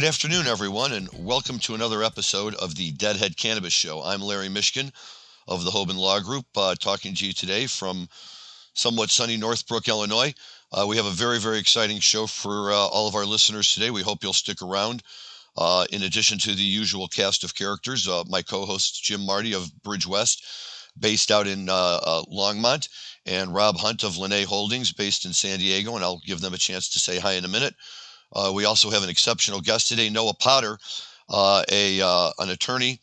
afternoon, everyone, and welcome to another episode of the Deadhead Cannabis Show. I'm Larry Mishkin of the Hoban Law Group, talking to you today from somewhat sunny Northbrook, Illinois. We have a very, very exciting show for all of our listeners today. We hope you'll stick around. In addition to the usual cast of characters, my co-host Jim Marty of Bridge West, based out in Longmont, and Rob Hunt of Lene Holdings, based in San Diego, and I'll give them a chance to say hi in a minute. We also have an exceptional guest today, Noah Potter, an attorney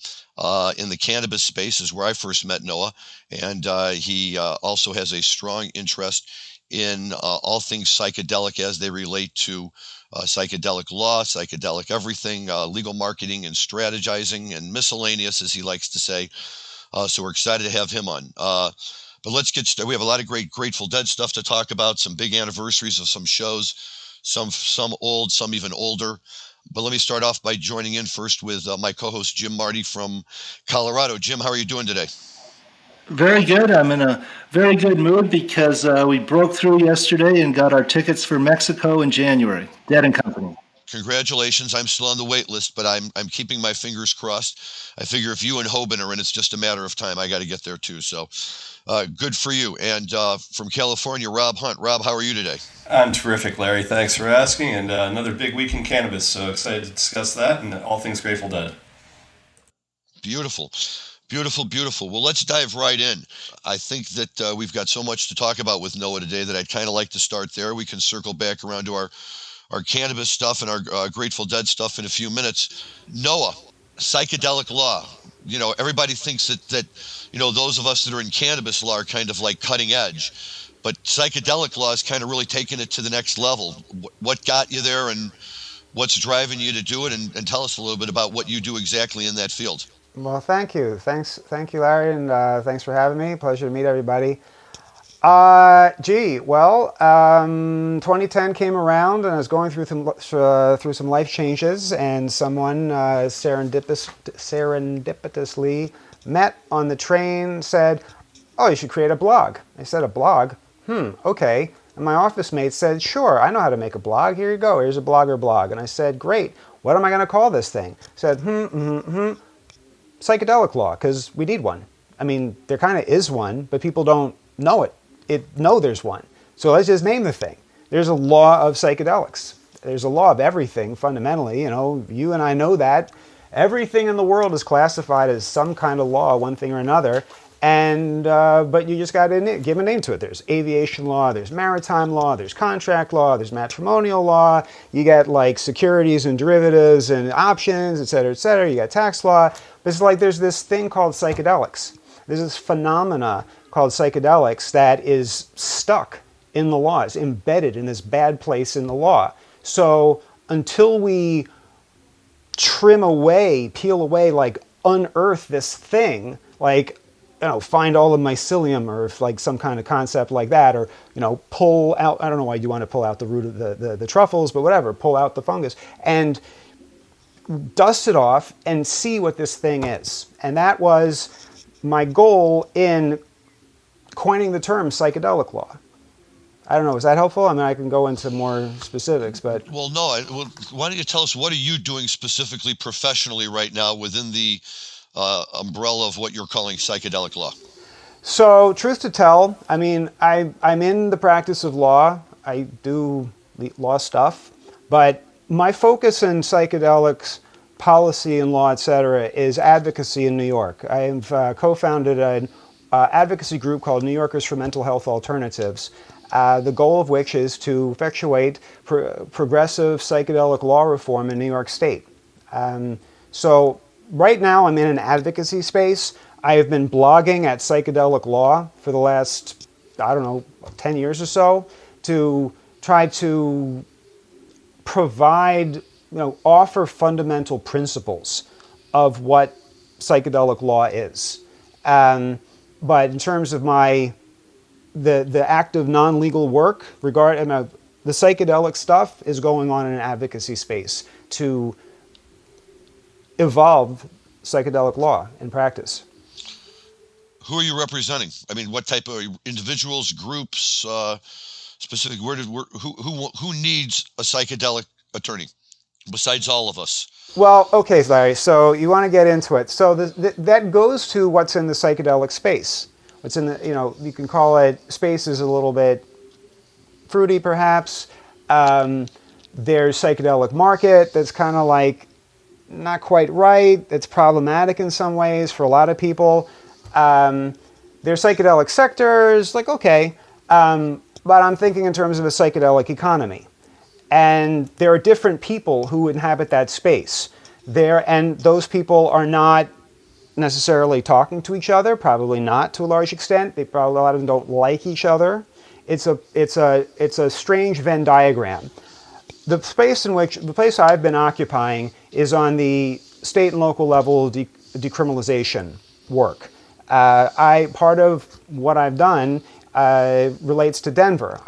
in the cannabis space, is where I first met Noah, and he also has a strong interest in all things psychedelic as they relate to psychedelic law, psychedelic everything, legal marketing and strategizing, and miscellaneous, as he likes to say. So we're excited to have him on. But let's get started. We have a lot of great Grateful Dead stuff to talk about, some big anniversaries of some shows, some old, some even older. But let me start off by joining in first with my co-host Jim Marty from Colorado. Jim, how are you doing today? Very good. I'm in a very good mood because we broke through yesterday and got our tickets for Mexico in January. Dead and Company. Congratulations. I'm still on the wait list, but I'm keeping my fingers crossed. I figure if you and Hoban are in, it's just a matter of time. I got to get there too. So good for you. And from California, Rob Hunt. Rob, how are you today? I'm terrific, Larry. Thanks for asking. And another big week in cannabis. So excited to discuss that and all things Grateful Dead. Beautiful. Beautiful, beautiful. Well, let's dive right in. I think that we've got so much to talk about with Noah today that I'd kind of like to start there. We can circle back around to our cannabis stuff and our Grateful Dead stuff in a few minutes. Noah, psychedelic law. You know, everybody thinks that you know, those of us that are in cannabis law are kind of like cutting edge, but psychedelic law is kind of really taking it to the next level. What got you there, and what's driving you to do it, and tell us a little bit about what you do exactly in that field. Well, thank you. Thank you, Larry, and thanks for having me. Pleasure to meet everybody. 2010 came around, and I was going through some life changes, and someone serendipitously met on the train, said, "Oh, you should create a blog." I said, "A blog? Okay." And my office mate said, "Sure, I know how to make a blog. Here you go. Here's a blogger blog." And I said, "Great. What am I going to call this thing?" He said, psychedelic law, because we need one. I mean, there kind of is one, but people don't know it. Know there's one. So let's just name the thing. There's a law of psychedelics. There's a law of everything, fundamentally. You know, you and I know that. Everything in the world is classified as some kind of law, one thing or another. And but you just got to give a name to it. There's aviation law, there's maritime law, there's contract law, there's matrimonial law. You got like securities and derivatives and options, et cetera, et cetera. You got tax law. But it's like there's this thing called psychedelics. There's this phenomena called psychedelics that is stuck in the law, is embedded in this bad place in the law. So until we trim away, peel away, like unearth this thing, like, you know, find all the mycelium or like some kind of concept like that, or, you know, pull out, I don't know why you want to pull out the root of the truffles, but whatever, pull out the fungus and dust it off and see what this thing is. And that was my goal in coining the term psychedelic law. I don't know, is that helpful? I mean, I can go into more specifics, but... Well, no, why don't you tell us, what are you doing specifically professionally right now within the umbrella of what you're calling psychedelic law? So, truth to tell, I mean, I'm in the practice of law. I do law stuff, but my focus in psychedelics policy and law, et cetera, is advocacy in New York. I have co-founded an advocacy group called New Yorkers for Mental Health Alternatives, the goal of which is to effectuate progressive psychedelic law reform in New York State. So right now I'm in an advocacy space. I have been blogging at Psychedelic Law for the last, 10 years or so, to try to provide, offer fundamental principles of what psychedelic law is. But in terms of the active non-legal work regarding the psychedelic stuff is going on in an advocacy space to evolve psychedelic law in practice. Who are you representing? I mean, what type of individuals, groups, specific? Who needs a psychedelic attorney? besides all of us? Well, okay, Larry, so you want to get into it. So that goes to what's in the psychedelic space. What's in the, you can call it, space is a little bit fruity perhaps. There's psychedelic market that's kind of like not quite right. It's problematic in some ways for a lot of people. There's psychedelic sectors, like, okay, but I'm thinking in terms of a psychedelic economy. And there are different people who inhabit that space there, and those people are not necessarily talking to each other, probably not to a large extent. A lot of them don't like each other. It's a strange Venn diagram. The place I've been occupying is on the state and local level decriminalization work. Part of what I've done relates to Denver.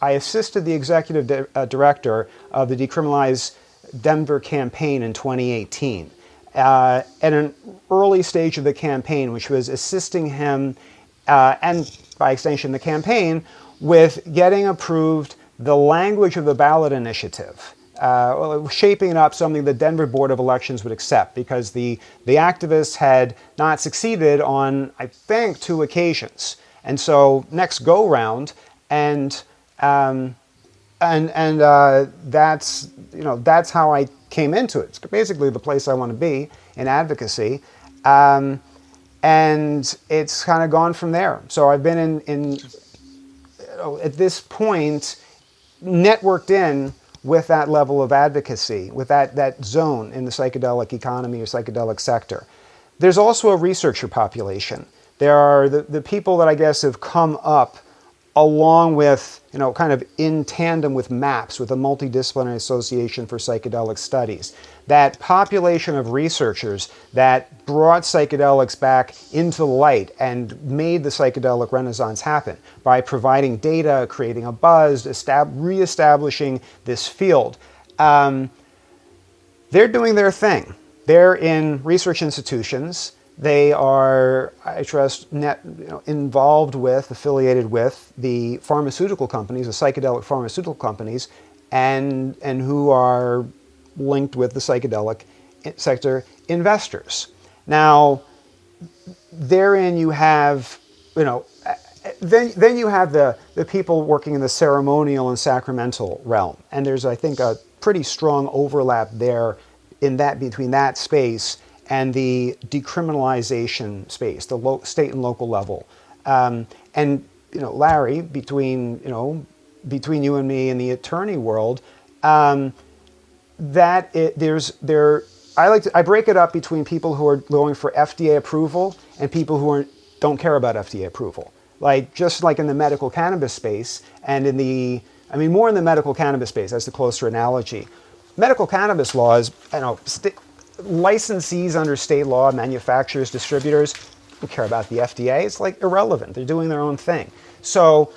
I assisted the executive director of the Decriminalize Denver campaign in 2018 at an early stage of the campaign, which was assisting him and by extension the campaign with getting approved the language of the ballot initiative, shaping up something the Denver Board of Elections would accept, because the activists had not succeeded on, I think, 2 occasions. And so next go round, and that's how I came into it. It's basically the place I want to be in advocacy, and it's kind of gone from there. So I've been in at this point networked in with that level of advocacy, with that zone in the psychedelic economy or psychedelic sector. There's also a researcher population. There are the people that I guess have come up along with, kind of in tandem with MAPS, with a Multidisciplinary Association for Psychedelic Studies. That population of researchers that brought psychedelics back into the light and made the psychedelic renaissance happen by providing data, creating a buzz, reestablishing this field. They're doing their thing. They're in research institutions. They are, I trust, involved with, affiliated with the pharmaceutical companies, the psychedelic pharmaceutical companies, and who are linked with the psychedelic sector investors. Now, therein you have, then you have the people working in the ceremonial and sacramental realm, and there's, I think, a pretty strong overlap there in that between that space and the decriminalization space, the state and local level. And Larry, between you and me and the attorney world, I break it up between people who are going for FDA approval and people who don't care about FDA approval. Just like in the medical cannabis space, and more in the medical cannabis space, that's the closer analogy. Medical cannabis laws, licensees under state law, manufacturers, distributors, don't care about the FDA. It's irrelevant. They're doing their own thing. So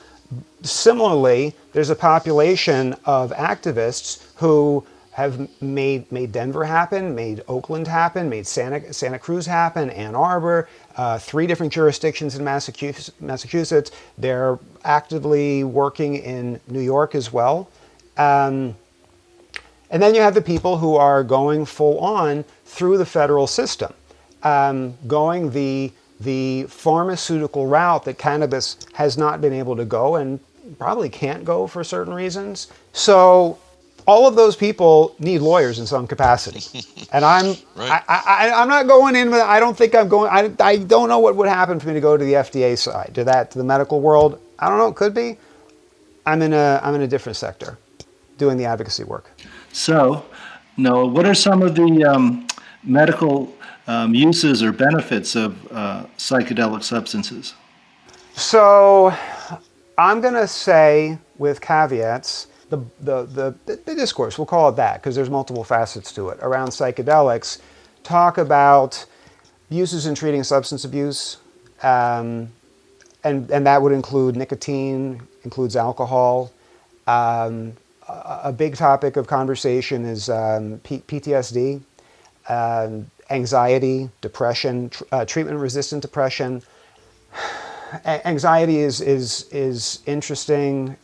similarly, there's a population of activists who have made Denver happen, made Oakland happen, made Santa Cruz happen, Ann Arbor, 3 different jurisdictions in Massachusetts. They're actively working in New York as well. And then you have the people who are going full on through the federal system, going the pharmaceutical route that cannabis has not been able to go and probably can't go for certain reasons. So all of those people need lawyers in some capacity. And I'm not going in with, I don't think I'm going, I don't know what would happen for me to go to the FDA side, to the medical world. I don't know, it could be. I'm in a different sector doing the advocacy work. So, Noah, what are some of the medical uses or benefits of psychedelic substances? So, I'm going to say, with caveats, the discourse, we'll call it that, because there's multiple facets to it, around psychedelics, talk about uses in treating substance abuse, and that would include nicotine, includes alcohol. A big topic of conversation is PTSD, anxiety, depression, treatment-resistant depression. anxiety is interesting,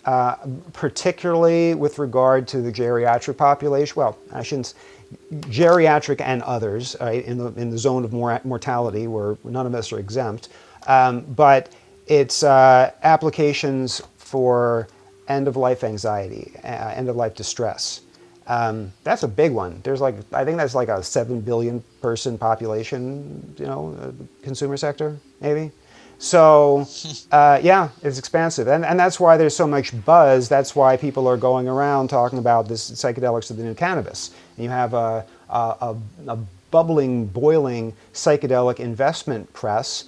particularly with regard to the geriatric population. Well, I shouldn't. Geriatric and others, right, in the zone of mortality, where none of us are exempt. But it's applications for end-of-life anxiety, end-of-life distress. That's a big one. I think that's like a 7 billion person population, consumer sector, maybe. So, yeah, it's expansive. And that's why there's so much buzz. That's why people are going around talking about this psychedelics of the new cannabis. And you have a bubbling, boiling psychedelic investment press,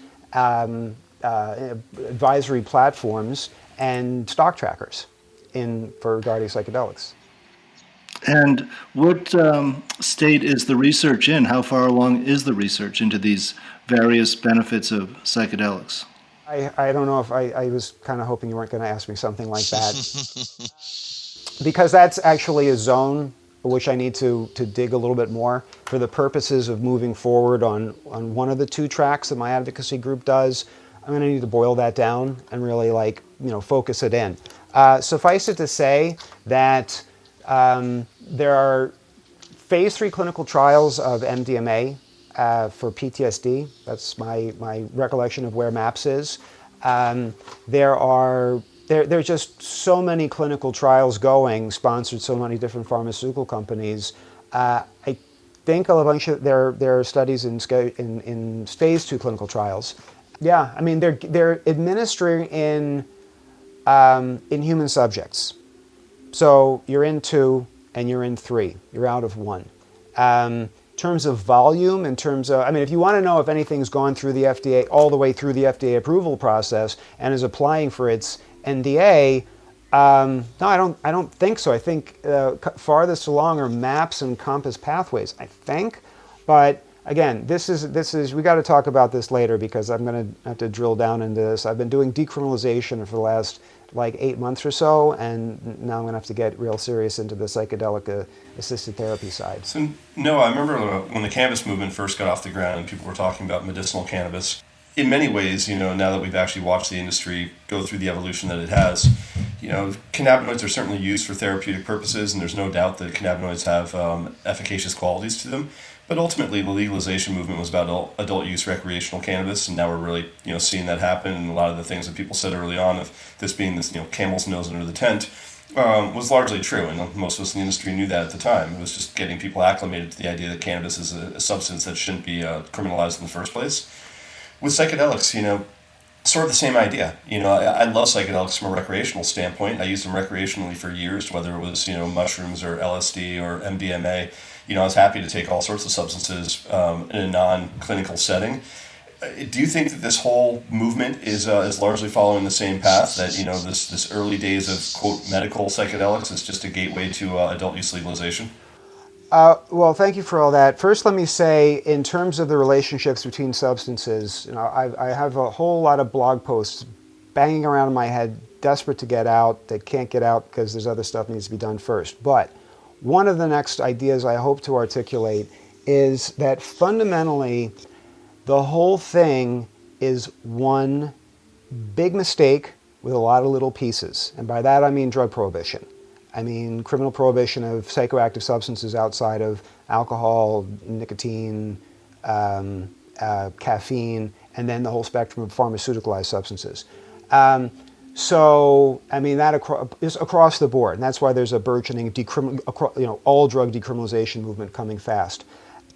advisory platforms, and stock trackers for regarding psychedelics. And what state is the research in? How far along is the research into these various benefits of psychedelics? I don't know if I was kind of hoping you weren't going to ask me something like that. Because that's actually a zone which I need to dig a little bit more for the purposes of moving forward on one of the two tracks that my advocacy group does. I'm going to need to boil that down and really focus it in. Suffice it to say that there are phase 3 clinical trials of MDMA for PTSD. That's my recollection of where MAPS is. There are just so many clinical trials going, sponsored so many different pharmaceutical companies. I think a bunch of there are studies in phase 2 clinical trials. Yeah, I mean they're administering in human subjects. So you're in 2 and you're in 3. You're out of 1. In terms of volume, if you want to know if anything's gone through the FDA, all the way through the FDA approval process and is applying for its NDA, no, I don't think so. I think farthest along are MAPS and Compass pathways, I think. But again, this is we got to talk about this later because I'm going to have to drill down into this. I've been doing decriminalization for the last 8 months or so, and now I'm going to have to get real serious into the psychedelic assisted therapy side. So, no, I remember when the cannabis movement first got off the ground and people were talking about medicinal cannabis. In many ways, now that we've actually watched the industry go through the evolution that it has, cannabinoids are certainly used for therapeutic purposes, and there's no doubt that cannabinoids have efficacious qualities to them. But ultimately, the legalization movement was about adult use recreational cannabis, and now we're really, seeing that happen. And a lot of the things that people said early on of this being this, camel's nose under the tent, was largely true, and most of us in the industry knew that at the time. It was just getting people acclimated to the idea that cannabis is a substance that shouldn't be criminalized in the first place. With psychedelics, sort of the same idea. I love psychedelics from a recreational standpoint. I used them recreationally for years, whether it was, mushrooms or LSD or MDMA. I was happy to take all sorts of substances in a non-clinical setting. Do you think that this whole movement is largely following the same path, that, this early days of, quote, medical psychedelics is just a gateway to adult use legalization? Well, thank you for all that. First, let me say, in terms of the relationships between substances, I have a whole lot of blog posts banging around in my head, desperate to get out, that can't get out because there's other stuff that needs to be done first. But one of the next ideas I hope to articulate is that fundamentally, the whole thing is one big mistake with a lot of little pieces. And by that, I mean drug prohibition. I mean criminal prohibition of psychoactive substances outside of alcohol, nicotine, caffeine, and then the whole spectrum of pharmaceuticalized substances. So, I mean, that is across the board. And that's why there's a burgeoning all drug decriminalization movement coming fast.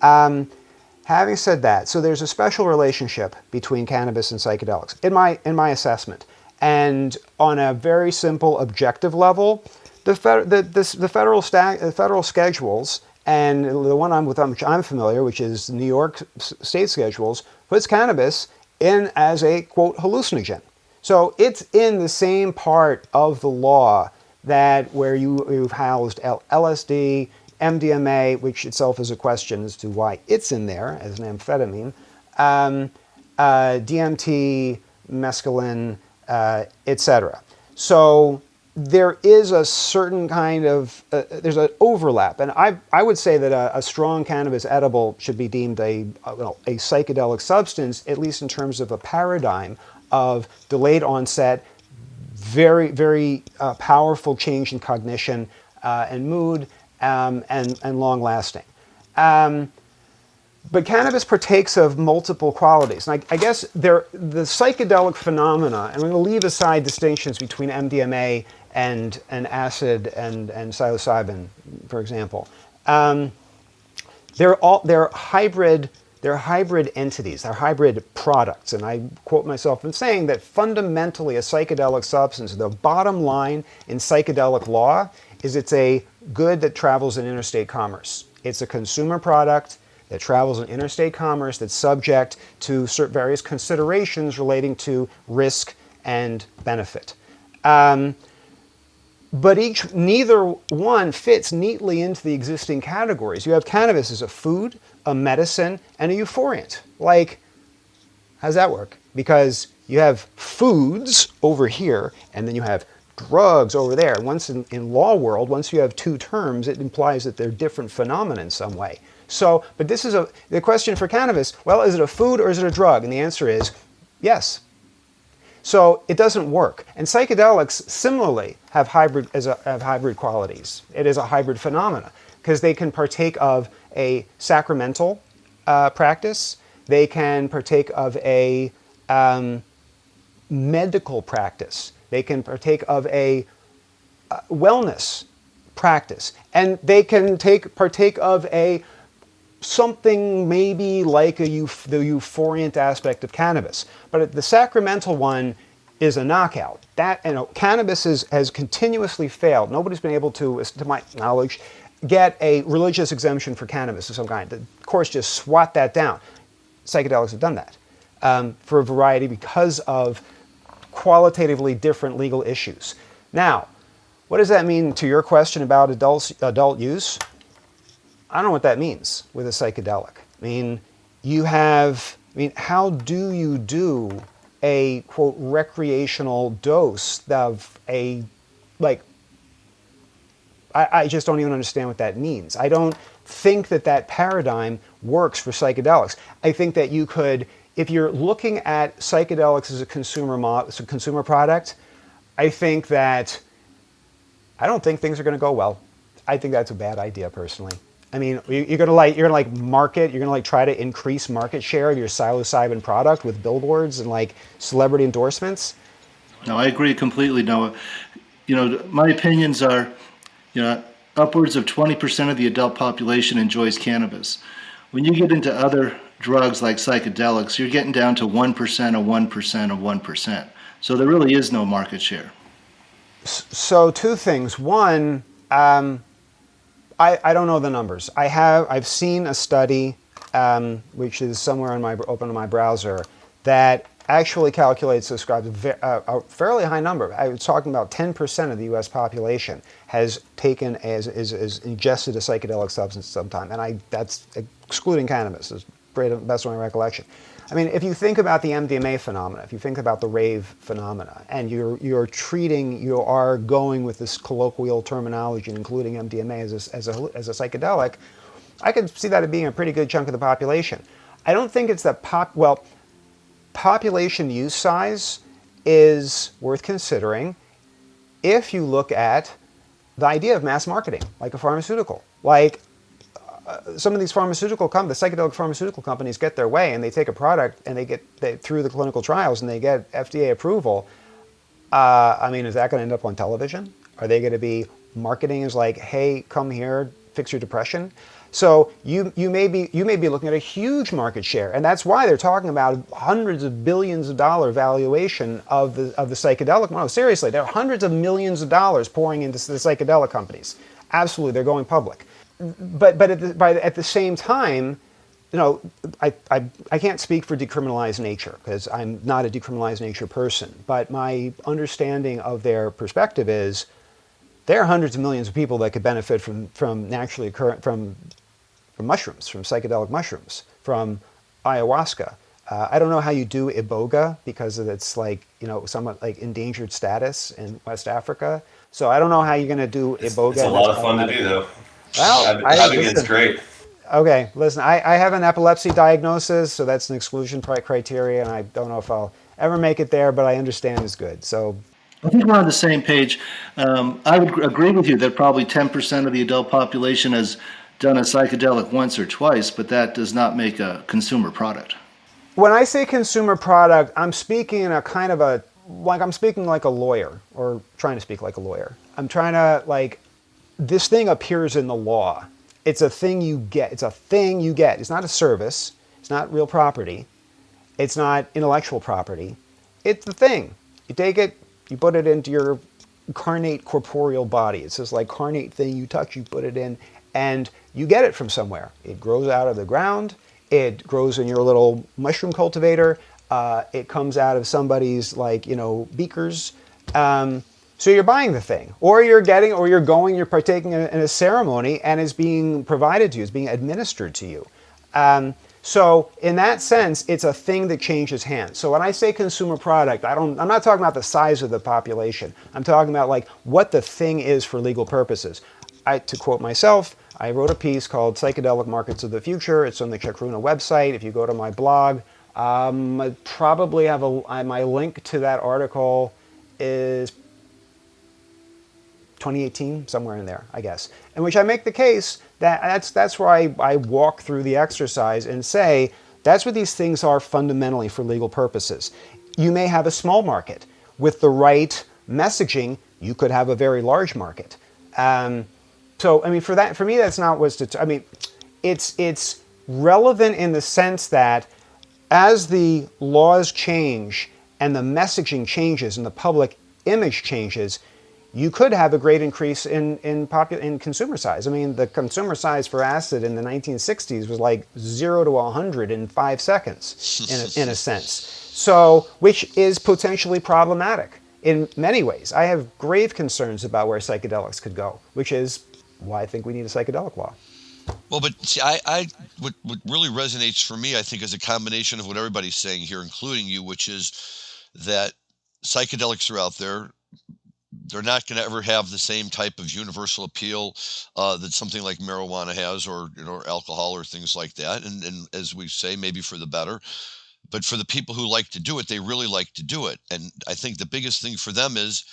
Having said that, so there's a special relationship between cannabis and psychedelics, in my assessment. And on a very simple objective level, the federal schedules, and the one with which I'm familiar, which is New York state schedules, puts cannabis in as a, quote, hallucinogen. So it's in the same part of the law that where you've housed LSD, MDMA, which itself is a question as to why it's in there as an amphetamine, DMT, mescaline, etc. So there is a certain kind of, there's an overlap. And I would say that a strong cannabis edible should be deemed a psychedelic substance, at least in terms of a paradigm of delayed onset, very, very powerful change in cognition and mood, and long lasting. But cannabis partakes of multiple qualities. And I guess the psychedelic phenomena, and we're going to leave aside distinctions between MDMA and acid and psilocybin, for example. They're hybrid entities, they're hybrid products. And I quote myself in saying that fundamentally a psychedelic substance, the bottom line in psychedelic law is it's a good that travels in interstate commerce. It's a consumer product that travels in interstate commerce that's subject to various considerations relating to risk and benefit. But neither one fits neatly into the existing categories. You have cannabis as a food, a medicine, and a euphoriant. Like, how's that work? Because you have foods over here, and then you have drugs over there. Once in law world, once you have two terms, it implies that they're different phenomena in some way. So, but this is the question for cannabis. Well, is it a food or is it a drug? And the answer is yes. So it doesn't work. And psychedelics similarly have hybrid qualities. It is a hybrid phenomena because they can partake of a sacramental practice. They can partake of a medical practice. They can partake of a wellness practice, and they can partake of something maybe like the euphoriant aspect of cannabis. But the sacramental one is a knockout. Cannabis has continuously failed. Nobody's been able to my knowledge, get a religious exemption for cannabis of some kind. The courts just swat that down. Psychedelics have done that for a variety because of qualitatively different legal issues. Now, what does that mean to your question about adult use? I don't know what that means with a psychedelic. How do you do a, quote, recreational dose of I just don't even understand what that means. I don't think that paradigm works for psychedelics. I think that you could, if you're looking at psychedelics as a consumer product, I don't think things are going to go well. I think that's a bad idea, personally. You're gonna market. You're gonna try to increase market share of your psilocybin product with billboards and celebrity endorsements. No, I agree completely, Noah. My opinions are, upwards of 20% of the adult population enjoys cannabis. When you get into other drugs like psychedelics, you're getting down to 1% of 1% of 1%. So there really is no market share. So two things. One, I don't know the numbers. I've seen a study, which is somewhere open on my browser, that actually calculates, describes a fairly high number. I was talking about 10% of the U.S. population has taken is ingested a psychedelic substance sometime, and that's excluding cannabis. Is best of my recollection. If you think about the MDMA phenomena, if you think about the rave phenomena, and you are going with this colloquial terminology, including MDMA as a psychedelic, I could see that as being a pretty good chunk of the population. I don't think it's that population use size is worth considering if you look at the idea of mass marketing, like a pharmaceutical. Some of these the psychedelic pharmaceutical companies get their way, and they take a product and they through the clinical trials and they get FDA approval. Is that going to end up on television? Are they going to be marketing as hey, come here, fix your depression? So you may be looking at a huge market share, and that's why they're talking about hundreds of billions of dollar valuation of the psychedelic. No, seriously, there are hundreds of millions of dollars pouring into the psychedelic companies. Absolutely, they're going public. But at the same time, I can't speak for decriminalized nature because I'm not a decriminalized nature person. But my understanding of their perspective is there are hundreds of millions of people that could benefit from naturally occurring from mushrooms, from psychedelic mushrooms, from ayahuasca. I don't know how you do iboga because it's somewhat endangered status in West Africa. So I don't know how you're going to do iboga. It's a lot of fun to do, though. Well, having it's great. Okay, listen, I have an epilepsy diagnosis, so that's an exclusion criteria, and I don't know if ever make it there, but I understand is good. So I think we're on the same page. I would agree with you that probably 10% of the adult population has done a psychedelic once or twice, but that does not make a consumer product. when I say consumer product, I'm speaking in a kind of a, like I'm speaking like a lawyer, or trying to speak like a lawyer. I'm trying to, like, this thing appears in the law. It's a thing you get. It's a thing you get. It's not a service. It's not real property. It's not intellectual property. It's the thing. You take it, you put it into your carnate corporeal body. It's this like carnate thing you touch, you put it in, and you get it from somewhere. It grows out of the ground. It grows in your little mushroom cultivator. It comes out of somebody's, like, beakers. So you're buying the thing, or you're partaking in a ceremony, and it's being provided to you, it's being administered to you. So in that sense, it's a thing that changes hands. So when I say consumer product, I'm not talking about the size of the population. I'm talking about, like, what the thing is for legal purposes. To quote myself, I wrote a piece called Psychedelic Markets of the Future. It's on the Chacruna website. If you go to my blog, I probably have my link to that article is 2018, somewhere in there, I guess, in which I make the case that that's where I walk through the exercise and say that's what these things are fundamentally for legal purposes. You may have a small market. With the right messaging, you could have a very large market. So, I mean, for me, that's not what's I mean, it's relevant in the sense that as the laws change and the messaging changes and the public image changes, you could have a great increase in consumer size. I mean, the consumer size for acid in the 1960s was like 0 to 100 in 5 seconds, in a sense. So, which is potentially problematic in many ways. I have grave concerns about where psychedelics could go, which is why I think we need a psychedelic law. Well, but see, what really resonates for me, I think, is a combination of what everybody's saying here, including you, which is that psychedelics are out there. They're not going to ever have the same type of universal appeal that something like marijuana has, or alcohol or things like that. And as we say, maybe for the better. But for the people who like to do it, they really like to do it. And I think the biggest thing for them is,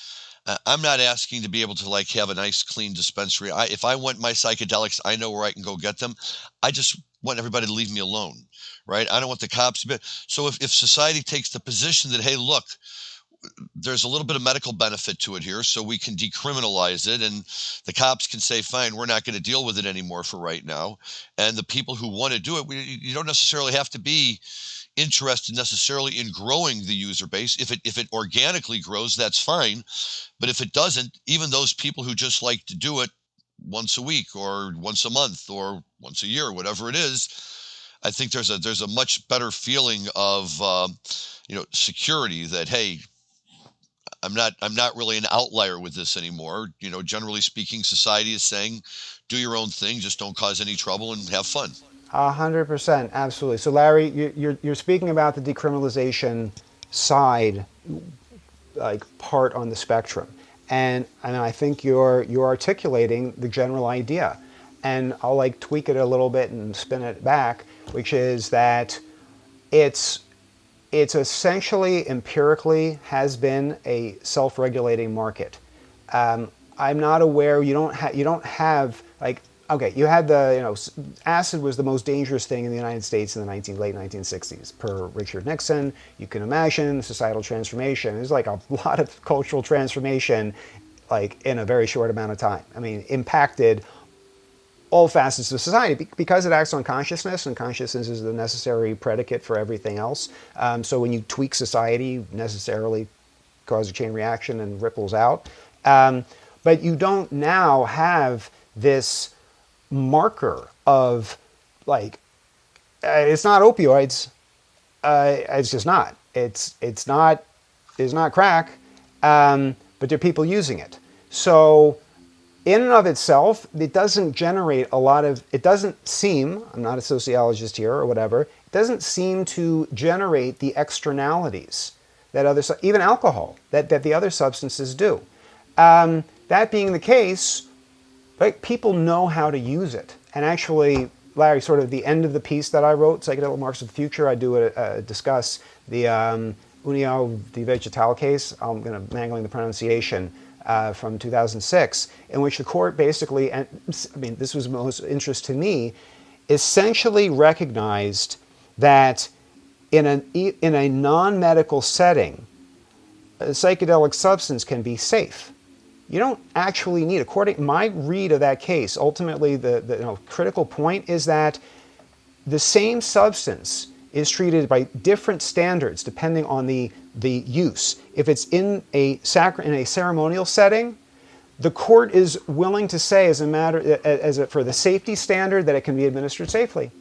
I'm not asking to be able to, like, have a nice clean dispensary. If I want my psychedelics, I know where I can go get them. I just want everybody to leave me alone, right? I don't want the cops to be. So if society takes the position that, hey, look, there's a little bit of medical benefit to it here, so we can decriminalize it, and the cops can say, fine, we're not going to deal with it anymore for right now. And the people who want to do it, you don't necessarily have to be interested necessarily in growing the user base. If it organically grows, that's fine. But if it doesn't, even those people who just like to do it once a week or once a month or once a year, whatever it is, I think there's a much better feeling of security that, hey, I'm not really an outlier with this anymore. Generally speaking, society is saying, do your own thing, just don't cause any trouble and have fun. 100%, absolutely. So, Larry, you're speaking about the decriminalization side, like, part on the spectrum, and I think you're articulating the general idea, and I'll, like, tweak it a little bit and spin it back, which is that it's essentially empirically has been a self-regulating market. I'm not aware. You don't have like. Okay, you had acid was the most dangerous thing in the United States in the late 1960s, per Richard Nixon. You can imagine societal transformation. There's like a lot of cultural transformation, like, in a very short amount of time. I mean, impacted all facets of society because it acts on consciousness, and consciousness is the necessary predicate for everything else. So when you tweak society, you necessarily cause a chain reaction and ripples out. But you don't now have this marker of, like, it's not opioids. It's just not. It's not crack. But there are people using it. So in and of itself, it doesn't generate a lot of. It doesn't seem. I'm not a sociologist here or whatever. It doesn't seem to generate the externalities that even alcohol that the other substances do. That being the case, like, people know how to use it. And actually, Larry, sort of the end of the piece that I wrote, Psychedelic Markets of the Future, I do discuss the União de Vegetal case, I'm going to mangling the pronunciation, from 2006, in which the court basically, and I mean, this was most interest to me, essentially recognized that in a non-medical setting, a psychedelic substance can be safe. You don't actually need, according to my read of that case, ultimately the critical point is that the same substance is treated by different standards depending on the use. If it's in a ceremonial setting, the court is willing to say, for the safety standard, that it can be administered safely,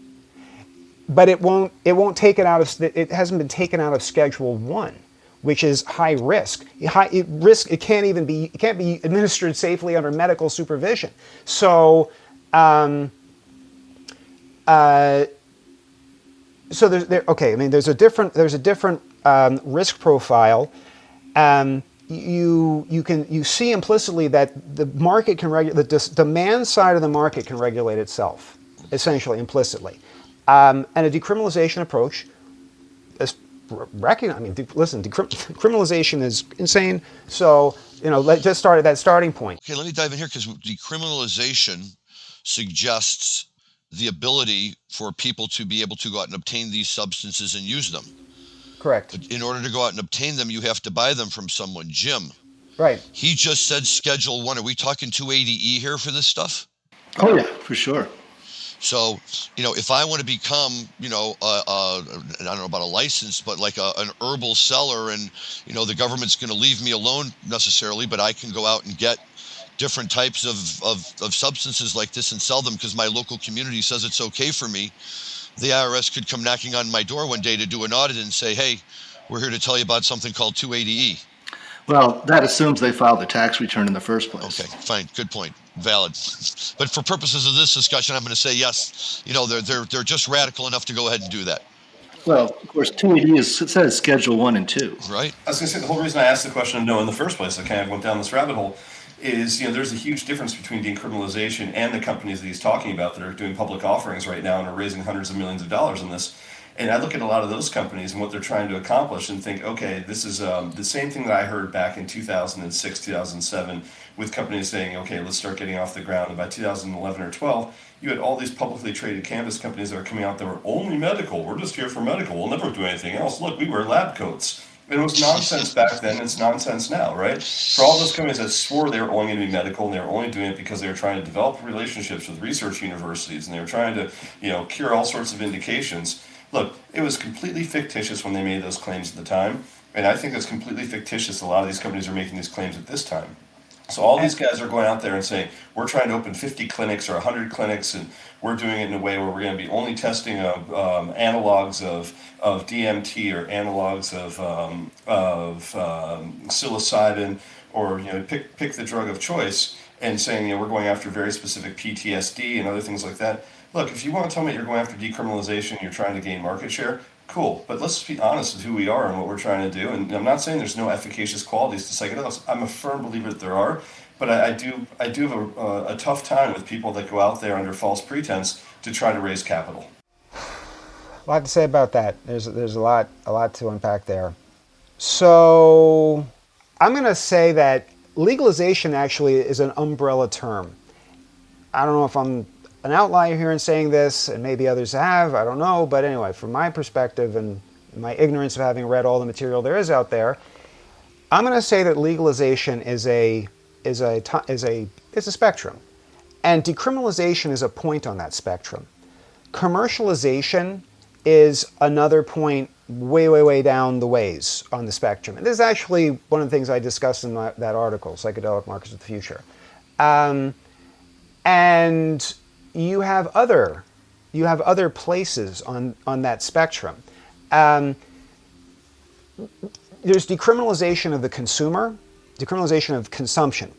but it won't take it out of. It hasn't been taken out of Schedule 1, which is high risk. It can't be administered safely under medical supervision. So. So there's a different risk profile. You see implicitly that the market can the demand side of the market can regulate itself, essentially implicitly, and a decriminalization approach is decriminalization is insane. So let's just start at that starting point. Okay, let me dive in here, because decriminalization suggests the ability for people to be able to go out and obtain these substances and use them. Correct. But in order to go out and obtain them, you have to buy them from someone. Jim. Right. He just said Schedule 1. Are we talking 280E here for this stuff? Oh, yeah, for sure. So, if I want to become, I don't know about a license, but like an herbal seller, and, the government's going to leave me alone necessarily, but I can go out and get different types of substances like this and sell them because my local community says it's okay for me. The IRS could come knocking on my door one day to do an audit and say, hey, we're here to tell you about something called 280E. Well, that assumes they filed the tax return in the first place. Okay, fine, good point, valid. But for purposes of this discussion, I'm going to say yes. They're just radical enough to go ahead and do that. Well, of course, 280 says Schedule 1 and 2. Right. I was going to say, the whole reason I asked the question in the first place, I kind of went down this rabbit hole, is there's a huge difference between decriminalization and the companies that he's talking about that are doing public offerings right now and are raising hundreds of millions of dollars in this. And I look at a lot of those companies and what they're trying to accomplish and think, okay, this is the same thing that I heard back in 2006, 2007, with companies saying, okay, let's start getting off the ground. And by 2011 or 12, you had all these publicly traded cannabis companies that are coming out that were only medical. We're just here for medical. We'll never do anything else. Look, we wear lab coats. It was nonsense back then. It's nonsense now, right? For all those companies that swore they were only going to be medical and they were only doing it because they were trying to develop relationships with research universities and they were trying to, cure all sorts of indications. Look, it was completely fictitious when they made those claims at the time, and I think it's completely fictitious a lot of these companies are making these claims at this time. So all these guys are going out there and saying, we're trying to open 50 clinics or 100 clinics, and we're doing it in a way where we're going to be only testing analogs of DMT or analogs of psilocybin, or pick the drug of choice, and saying we're going after very specific PTSD and other things like that. Look, if you want to tell me you're going after decriminalization and you're trying to gain market share, cool. But let's be honest with who we are and what we're trying to do. And I'm not saying there's no efficacious qualities to psychedelics. I'm a firm believer that there are. But I do have a tough time with people that go out there under false pretense to try to raise capital. A lot to say about that. There's a lot to unpack there. So I'm going to say that legalization actually is an umbrella term. I don't know if I'm an outlier here in saying this, and maybe others have, I don't know, but anyway, from my perspective and my ignorance of having read all the material there is out there, I'm going to say that legalization is a spectrum, and decriminalization is a point on that spectrum. Commercialization is another point way down the ways on the spectrum. And this is actually one of the things I discussed in that article, Psychedelic Markets of the Future. And you have other places on that spectrum. There's decriminalization of the consumer, decriminalization of consumption,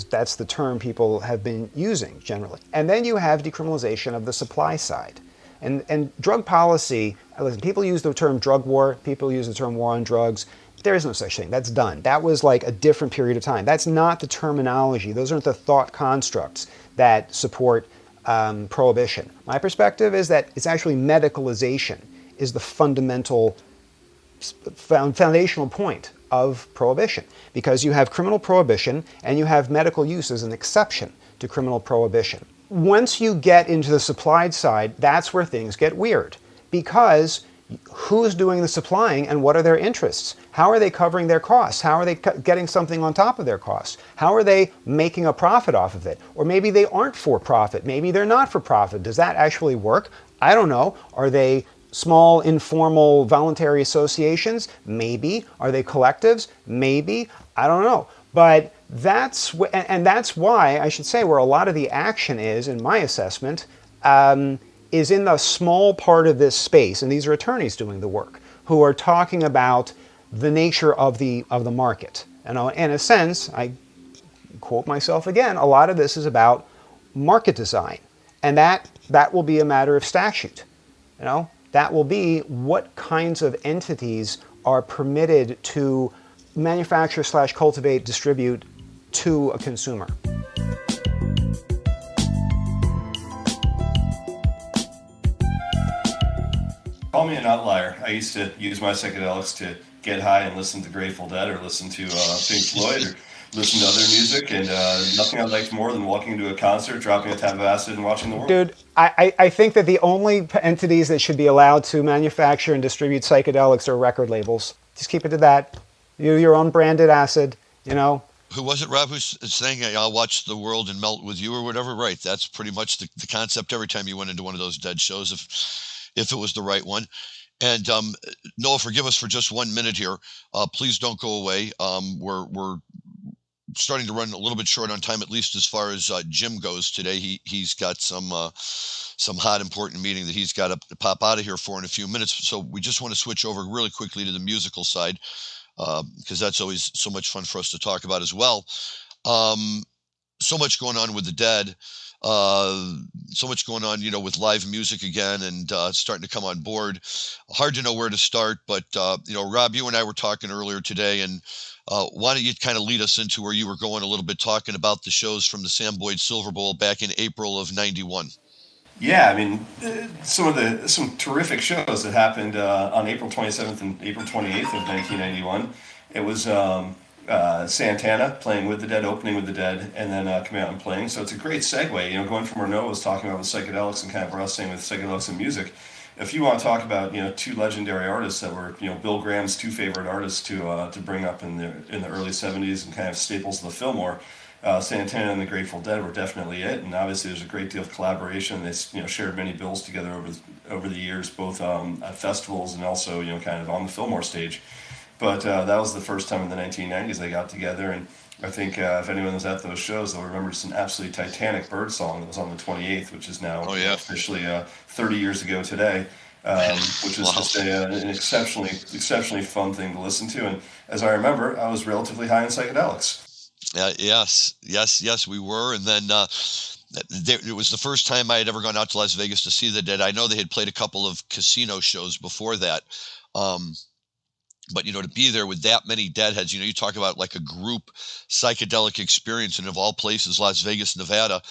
that's the term people have been using generally. And then you have decriminalization of the supply side. And drug policy, listen, people use the term drug war, people use the term war on drugs. There is no such thing. That's done. That was like a different period of time. That's not the terminology. Those aren't the thought constructs that support prohibition. My perspective is that it's actually medicalization is the fundamental foundational point of prohibition, because you have criminal prohibition and you have medical use as an exception to criminal prohibition. Once you get into the supplied side, that's where things get weird, because who's doing the supplying and what are their interests? How are they covering their costs? How are they getting something on top of their costs? How are they making a profit off of it? Or maybe they aren't for profit. Maybe they're not for profit. Does that actually work? I don't know. Are they small, informal, voluntary associations? Maybe. Are they collectives? Maybe. I don't know. But that's why, I should say, where a lot of the action is, in my assessment, is in the small part of this space, and these are attorneys doing the work, who are talking about the nature of the market. And in a sense, I quote myself again, a lot of this is about market design, and that will be a matter of statute. That will be what kinds of entities are permitted to manufacture / cultivate, distribute to a consumer. Call me an outlier. I used to use my psychedelics to get high and listen to Grateful Dead or listen to Pink Floyd or listen to other music, and nothing I liked more than walking into a concert, dropping a tab of acid, and watching the world. Dude, I think that the only entities that should be allowed to manufacture and distribute psychedelics are record labels. Just keep it to that. Your own branded acid, Who was it, Rob, who's saying, I'll watch the world and melt with you or whatever? Right. That's pretty much the concept every time you went into one of those Dead shows, if it was the right one. And Noah, forgive us for just 1 minute here. Please don't go away. We're starting to run a little bit short on time, at least as far as Jim goes today. He's got some hot, important meeting that he's got to pop out of here for in a few minutes. So we just want to switch over really quickly to the musical side, because that's always so much fun for us to talk about as well. So much going on with the Dead. So much going on, with live music again, and starting to come on board. Hard to know where to start, but Rob, you and I were talking earlier today, and why don't you kind of lead us into where you were going a little bit, talking about the shows from the Sam Boyd Silver Bowl back in April of '91. Yeah, I mean, some terrific shows that happened on April 27th and April 28th of 1991. It was Santana playing with the Dead, opening with the Dead, and then coming out and playing. So it's a great segue, going from where Noah was talking about with psychedelics and kind of where I was saying with psychedelics and music. If you want to talk about two legendary artists that were Bill Graham's two favorite artists to bring up in the early '70s and kind of staples of the Fillmore, Santana and the Grateful Dead were definitely it. And obviously there's a great deal of collaboration. They shared many bills together over the years, both at festivals and also kind of on the Fillmore stage. But that was the first time in the 1990s they got together, and I think if anyone was at those shows, they'll remember just an absolutely titanic Bird song that was on the 28th, which is now officially 30 years ago today, which was just an exceptionally fun thing to listen to. And as I remember, I was relatively high in psychedelics. Yes, we were. And then it was the first time I had ever gone out to Las Vegas to see the Dead. I know they had played a couple of casino shows before that. But, to be there with that many Deadheads, you talk about like a group psychedelic experience, and of all places, Las Vegas, Nevada.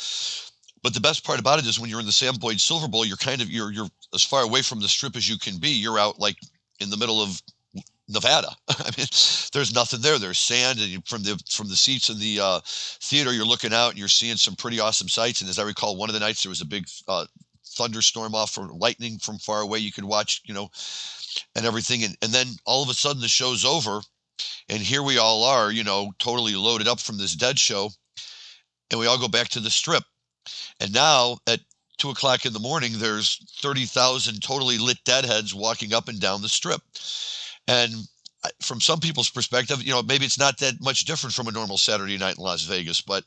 But the best part about it is when you're in the Sam Boyd Silver Bowl, you're you're as far away from the Strip as you can be. You're out like in the middle of Nevada. I mean, there's nothing there. There's sand, and from the seats in the theater, you're looking out and you're seeing some pretty awesome sights. And as I recall, one of the nights there was a big thunderstorm off, for lightning from far away. You could watch, and everything. And then all of a sudden the show's over, and here we all are, totally loaded up from this Dead show, and we all go back to the Strip. And now at 2:00 in the morning, there's 30,000 totally lit Deadheads walking up and down the Strip. And from some people's perspective, maybe it's not that much different from a normal Saturday night in Las Vegas, but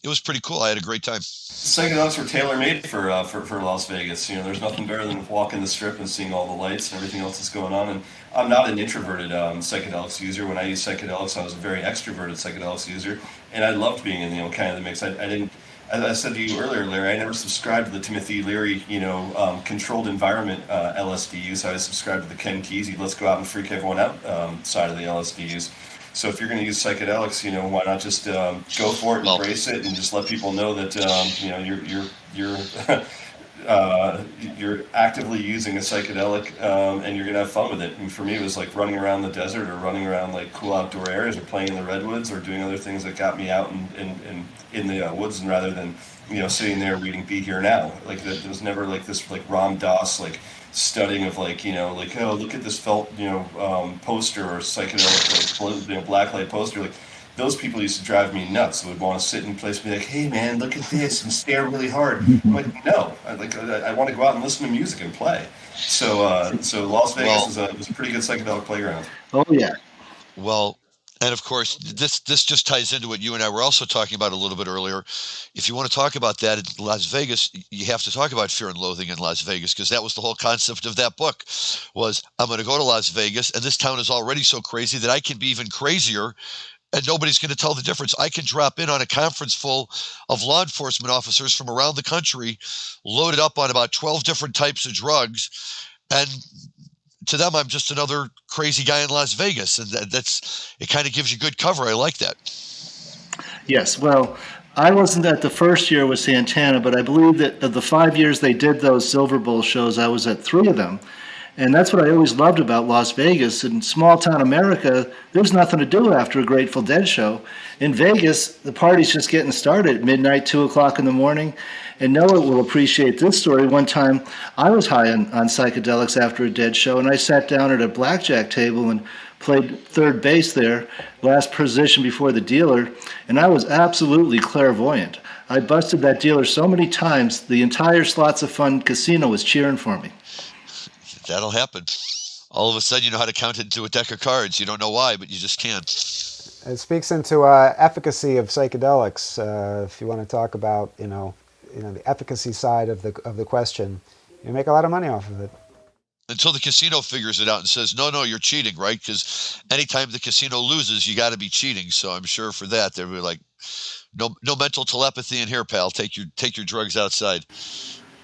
it was pretty cool. I had a great time. Psychedelics were tailor-made for Las Vegas. There's nothing better than walking the Strip and seeing all the lights and everything else that's going on. And I'm not an introverted psychedelics user. When I used psychedelics, I was a very extroverted psychedelics user, and I loved being in kind of the mix. I didn't. As I said to you earlier, Larry, I never subscribed to the Timothy Leary, controlled environment LSD use. I subscribed to the Ken Kesey, let's go out and freak everyone out side of the LSD use. So if you're going to use psychedelics, why not just go for it, embrace it, and just let people know that you're you're actively using a psychedelic, and you're gonna have fun with it. And for me, it was like running around the desert, or running around like cool outdoor areas, or playing in the redwoods, or doing other things that got me out in the woods, and rather than sitting there reading Be Here Now. Like there was never like this like Ram Dass like studying of like like, oh, look at this felt poster, or psychedelic like blacklight poster. Like those people used to drive me nuts. They would want to sit in place and be like, hey man, look at this, and stare really hard. I'm like, no, I want to go out and listen to music and play. So Las Vegas was a pretty good psychedelic playground. Oh yeah. Well, and of course, this just ties into what you and I were also talking about a little bit earlier. If you want to talk about that in Las Vegas, you have to talk about Fear and Loathing in Las Vegas, because that was the whole concept of that book. Was I'm going to go to Las Vegas, and this town is already so crazy that I can be even crazier, and nobody's going to tell the difference. I can drop in on a conference full of law enforcement officers from around the country, loaded up on about 12 different types of drugs, and to them, I'm just another crazy guy in Las Vegas, and it kind of gives you good cover. I like that. Yes, well, I wasn't at the first year with Santana, but I believe that of the 5 years they did those Silver Bowl shows, I was at 3 of them. And that's what I always loved about Las Vegas. In small town America, there's nothing to do after a Grateful Dead show. In Vegas, the party's just getting started at midnight, 2 o'clock in the morning. And Noah will appreciate this story. One time, I was high on psychedelics after a Dead show, and I sat down at a blackjack table and played third base there, last position before the dealer, and I was absolutely clairvoyant. I busted that dealer so many times, the entire Slots of Fun casino was cheering for me. That'll happen. All of a sudden, you know how to count it into a deck of cards. You don't know why, but you just can. It speaks into efficacy of psychedelics. If you want to talk about, the efficacy side of the question, you make a lot of money off of it. Until the casino figures it out and says, no, you're cheating, right? Because anytime the casino loses, you got to be cheating. So I'm sure for that, they'll be like, no mental telepathy in here, pal. Take your drugs outside.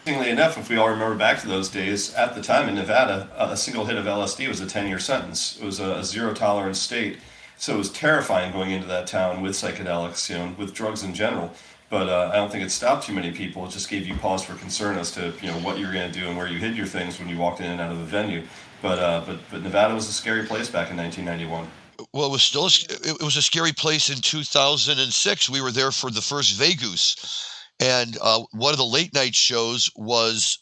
Interestingly enough, if we all remember back to those days, at the time in Nevada, a single hit of LSD was a 10-year sentence. It was a zero-tolerance state. So it was terrifying going into that town with psychedelics, with drugs in general. But I don't think it stopped too many people. It just gave you pause for concern as to what you were going to do and where you hid your things when you walked in and out of a venue. But Nevada was a scary place back in 1991. Well, it was a scary place in 2006. We were there for the first Vegas. And one of the late night shows was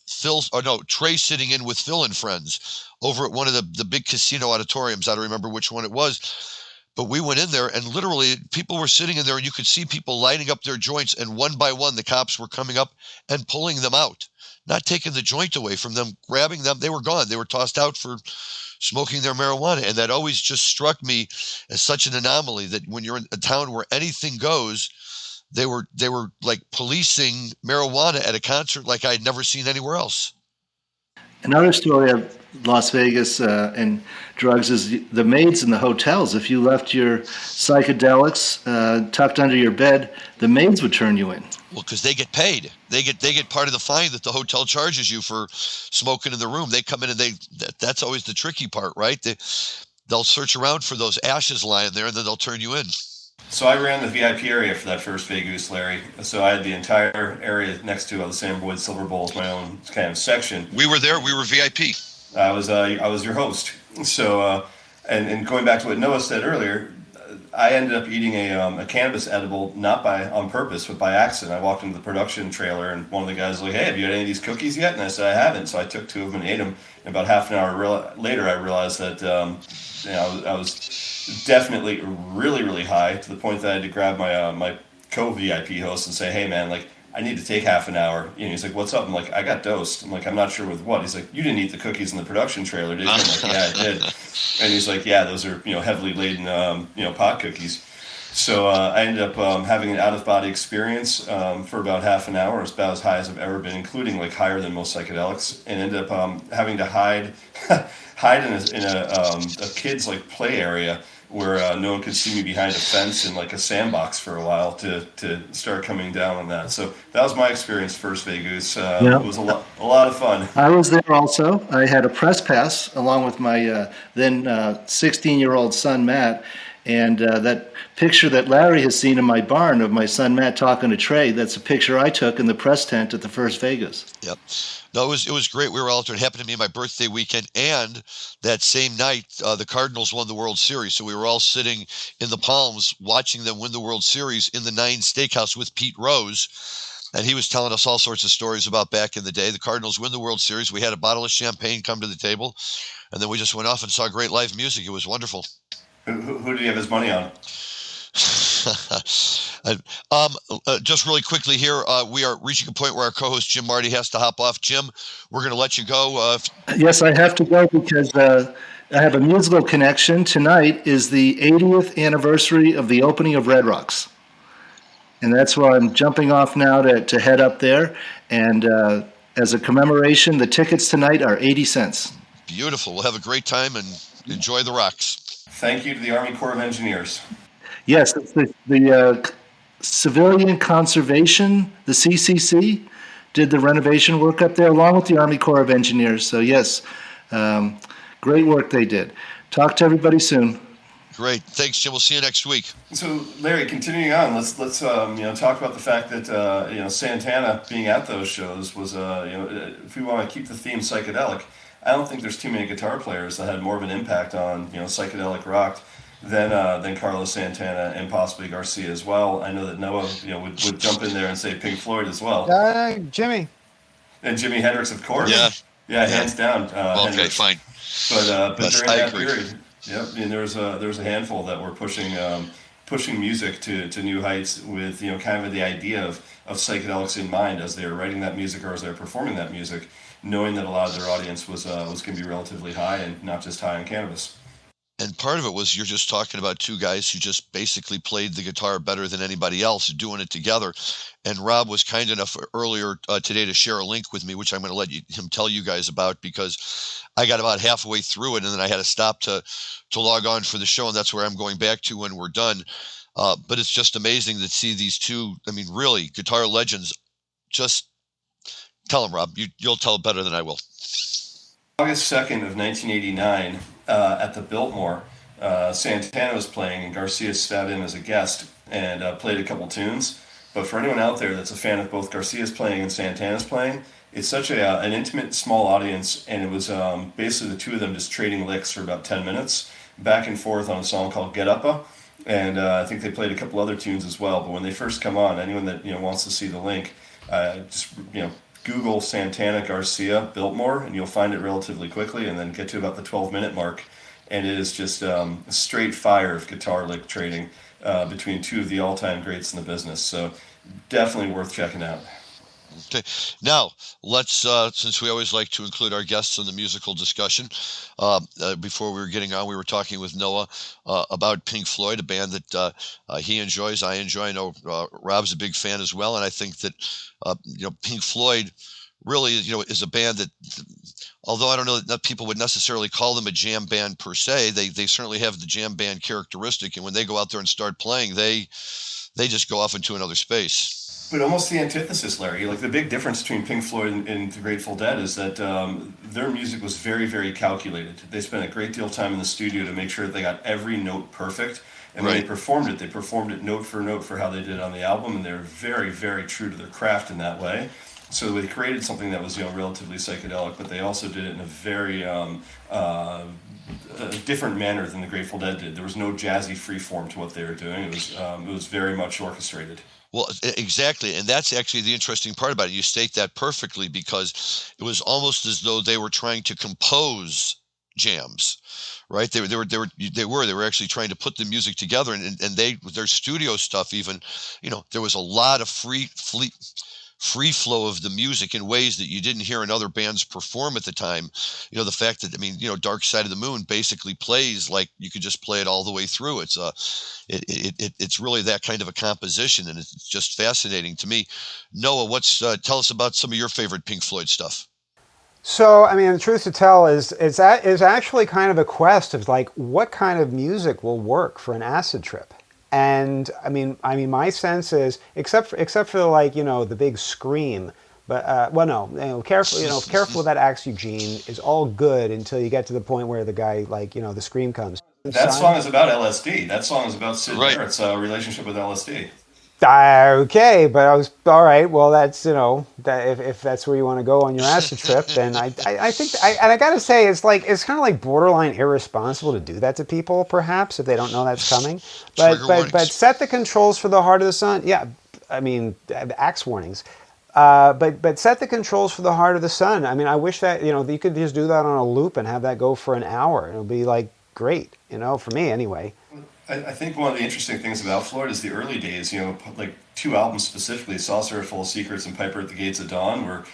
Trey sitting in with Phil and friends over at one of the big casino auditoriums. I don't remember which one it was, but we went in there and literally people were sitting in there and you could see people lining up their joints, and one by one the cops were coming up and pulling them out, not taking the joint away from them, grabbing them. They were gone. They were tossed out for smoking their marijuana. And that always just struck me as such an anomaly, that when you're in a town where anything goes, they were like policing marijuana at a concert like I'd never seen anywhere else. Another story of Las Vegas and drugs is the maids in the hotels. If you left your psychedelics tucked under your bed, the maids would turn you in. Well, because they get paid. They get part of the fine that the hotel charges you for smoking in the room. They come in and that's always the tricky part, right? They'll search around for those ashes lying there, and then they'll turn you in. So I ran the VIP area for that first Vegas, Larry. So I had the entire area next to the Sam Boyd Silver Bowl as my own kind of section. We were there. We were VIP. I was your host. So and going back to what Noah said earlier, I ended up eating a cannabis edible not on purpose, but by accident. I walked into the production trailer, and one of the guys was like, "Hey, have you had any of these cookies yet?" And I said, "I haven't." So I took 2 of them and ate them. And about half an hour later, I realized that I was definitely really, really high, to the point that I had to grab my co-VIP host and say, "Hey, man, like, I need to take half an hour." He's like, "What's up?" I'm like, "I got dosed." I'm like, "I'm not sure with what." He's like, "You didn't eat the cookies in the production trailer, did you?" I'm like, "Yeah, I did." And he's like, "Yeah, those are heavily laden pot cookies." So I ended up having an out-of-body experience for about half an hour. It was about as high as I've ever been, including like higher than most psychedelics, and ended up having to hide in a kid's like play area where no one could see me behind a fence in like a sandbox for a while to start coming down on that. So that was my experience first Vegas. It was a lot of fun. I was there also. I had a press pass along with my then 16-year-old son, Matt. And that picture that Larry has seen in my barn of my son Matt talking to Trey, that's a picture I took in the press tent at the first Vegas. Yep. No, it was great. We were all out there. It happened to be my birthday weekend, and that same night, the Cardinals won the World Series. So we were all sitting in the Palms watching them win the World Series in the Nine Steakhouse with Pete Rose. And he was telling us all sorts of stories about back in the day. The Cardinals win the World Series. We had a bottle of champagne come to the table, and then we just went off and saw great live music. It was wonderful. Who did he have his money on? Just really quickly here, we are reaching a point where our co-host Jim Marty has to hop off. Jim, we're going to let you go. Yes, I have to go because I have a musical connection. Tonight is the 80th anniversary of the opening of Red Rocks. And that's why I'm jumping off now to head up there. And as a commemoration, the tickets tonight are 80 cents. Beautiful. We'll have a great time and enjoy the rocks. Thank you to the Army Corps of Engineers. Yes, it's the Civilian Conservation, the CCC, did the renovation work up there along with the Army Corps of Engineers. So yes, great work they did. Talk to everybody soon. Great. Thanks, Jim. We'll see you next week. So, Larry, continuing on, let's talk about the fact that Santana being at those shows was if we want to keep the theme psychedelic, I don't think there's too many guitar players that had more of an impact on psychedelic rock than Carlos Santana and possibly Garcia as well. I know that Noah would jump in there and say Pink Floyd as well. Jimmy. And Jimi Hendrix, of course. Yeah, hands down. Okay, Hendrix. Fine. But during I that agree. period, yep, and there was a handful that were pushing music to new heights with kind of the idea of psychedelics in mind as they were writing that music or as they were performing that music, knowing that a lot of their audience was going to be relatively high and not just high on cannabis. And part of it was you're just talking about two guys who just basically played the guitar better than anybody else, doing it together. And Rob was kind enough earlier today to share a link with me, which I'm going to let him tell you guys about, because I got about halfway through it and then I had to stop to log on for the show, and that's where I'm going back to when we're done. But it's just amazing to see these two, really guitar legends. Just tell them, Rob. You'll tell it better than I will. August 2nd of 1989, at the Biltmore, Santana was playing and Garcia sat in as a guest and played a couple tunes. But for anyone out there that's a fan of both Garcia's playing and Santana's playing, it's such an intimate, small audience, and it was basically the two of them just trading licks for about 10 minutes, back and forth on a song called Get Uppa. And I think they played a couple other tunes as well. But when they first come on, anyone that wants to see the link, just Google Santana Garcia Biltmore, and you'll find it relatively quickly, and then get to about the 12-minute mark, and it is just a straight fire of guitar lick trading between two of the all-time greats in the business. So definitely worth checking out. Okay. Now, let's, since we always like to include our guests in the musical discussion, before we were getting on, we were talking with Noah about Pink Floyd, a band that he enjoys, I enjoy. I know Rob's a big fan as well, and I think that, Pink Floyd really, is a band that, although I don't know that people would necessarily call them a jam band per se, they certainly have the jam band characteristic, and when they go out there and start playing, they just go off into another space. But almost the antithesis, Larry. Like, the big difference between Pink Floyd and the Grateful Dead is that their music was very, very calculated. They spent a great deal of time in the studio to make sure that they got every note perfect. And when they performed it note for note for how they did it on the album, and they were very, very true to their craft in that way. So they created something that was relatively psychedelic, but they also did it in a very a different manner than the Grateful Dead did. There was no jazzy freeform to what they were doing. It was very much orchestrated. Well, exactly, and that's actually the interesting part about it. You state that perfectly, because it was almost as though they were trying to compose jams, right? They were actually trying to put the music together, and their studio stuff even, there was a lot of free flow of the music in ways that you didn't hear in other bands perform at the time. The fact that, Dark Side of the Moon basically plays like you could just play it all the way through. It's really that kind of a composition, and it's just fascinating to me. Noah, tell us about some of your favorite Pink Floyd stuff. So, the truth to tell is actually kind of a quest of like, what kind of music will work for an acid trip? And my sense is, except for the big scream, but careful with that Axe Eugene is all good until you get to the point where the guy the scream comes. That song is about LSD. That song is about Sid Right. Barrett's relationship with LSD. Okay, but I was all right. Well, that's that if that's where you want to go on your acid trip, then I think and I gotta say it's kind of like borderline irresponsible to do that to people, perhaps if they don't know that's coming. But Trigger but warnings. set the controls for the heart of the sun. Yeah, I mean axe warnings. But set the controls for the heart of the sun. I mean, I wish that you could just do that on a loop and have that go for an hour. It'll be like great, for me anyway. I think one of the interesting things about Floyd is the early days, like two albums specifically, Saucer Full of Secrets and Piper at the Gates of Dawn, were,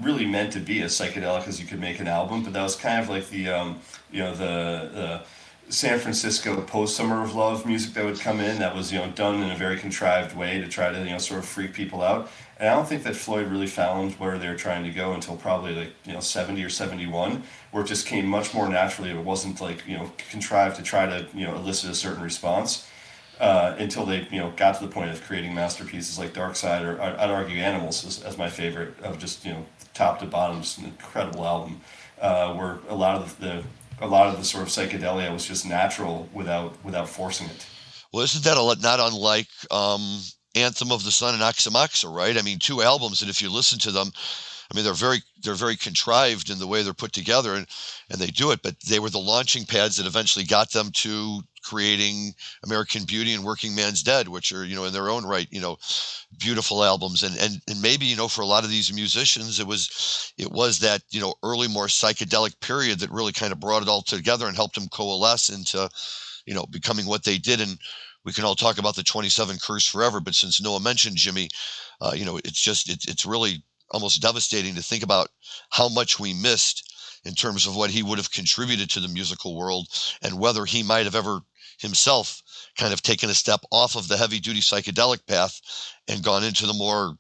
really meant to be as psychedelic as you could make an album, but that was kind of like the San Francisco post-Summer of Love music that would come in that was, done in a very contrived way to try to, sort of freak people out. And I don't think that Floyd really found where they were trying to go until probably 70 or 71, where it just came much more naturally. It wasn't contrived to try to, elicit a certain response until they, got to the point of creating masterpieces like Dark Side, or I'd argue Animals as my favorite, of just, top to bottom, just an incredible album, where a lot of the sort of psychedelia was just natural without forcing it. Well, isn't that not unlike Anthem of the Sun and Oxymoxa, right? I mean, two albums, and if you listen to them, I mean, they're very contrived in the way they're put together, and they do it. But they were the launching pads that eventually got them to creating American Beauty and Working Man's Dead, which are in their own right, beautiful albums. And maybe for a lot of these musicians, it was that early more psychedelic period that really kind of brought it all together and helped them coalesce into becoming what they did. And we can all talk about the 27 Curse forever, but since Noah mentioned Jimmy, it's really almost devastating to think about how much we missed in terms of what he would have contributed to the musical world, and whether he might have ever himself kind of taken a step off of the heavy duty psychedelic path and gone into the more,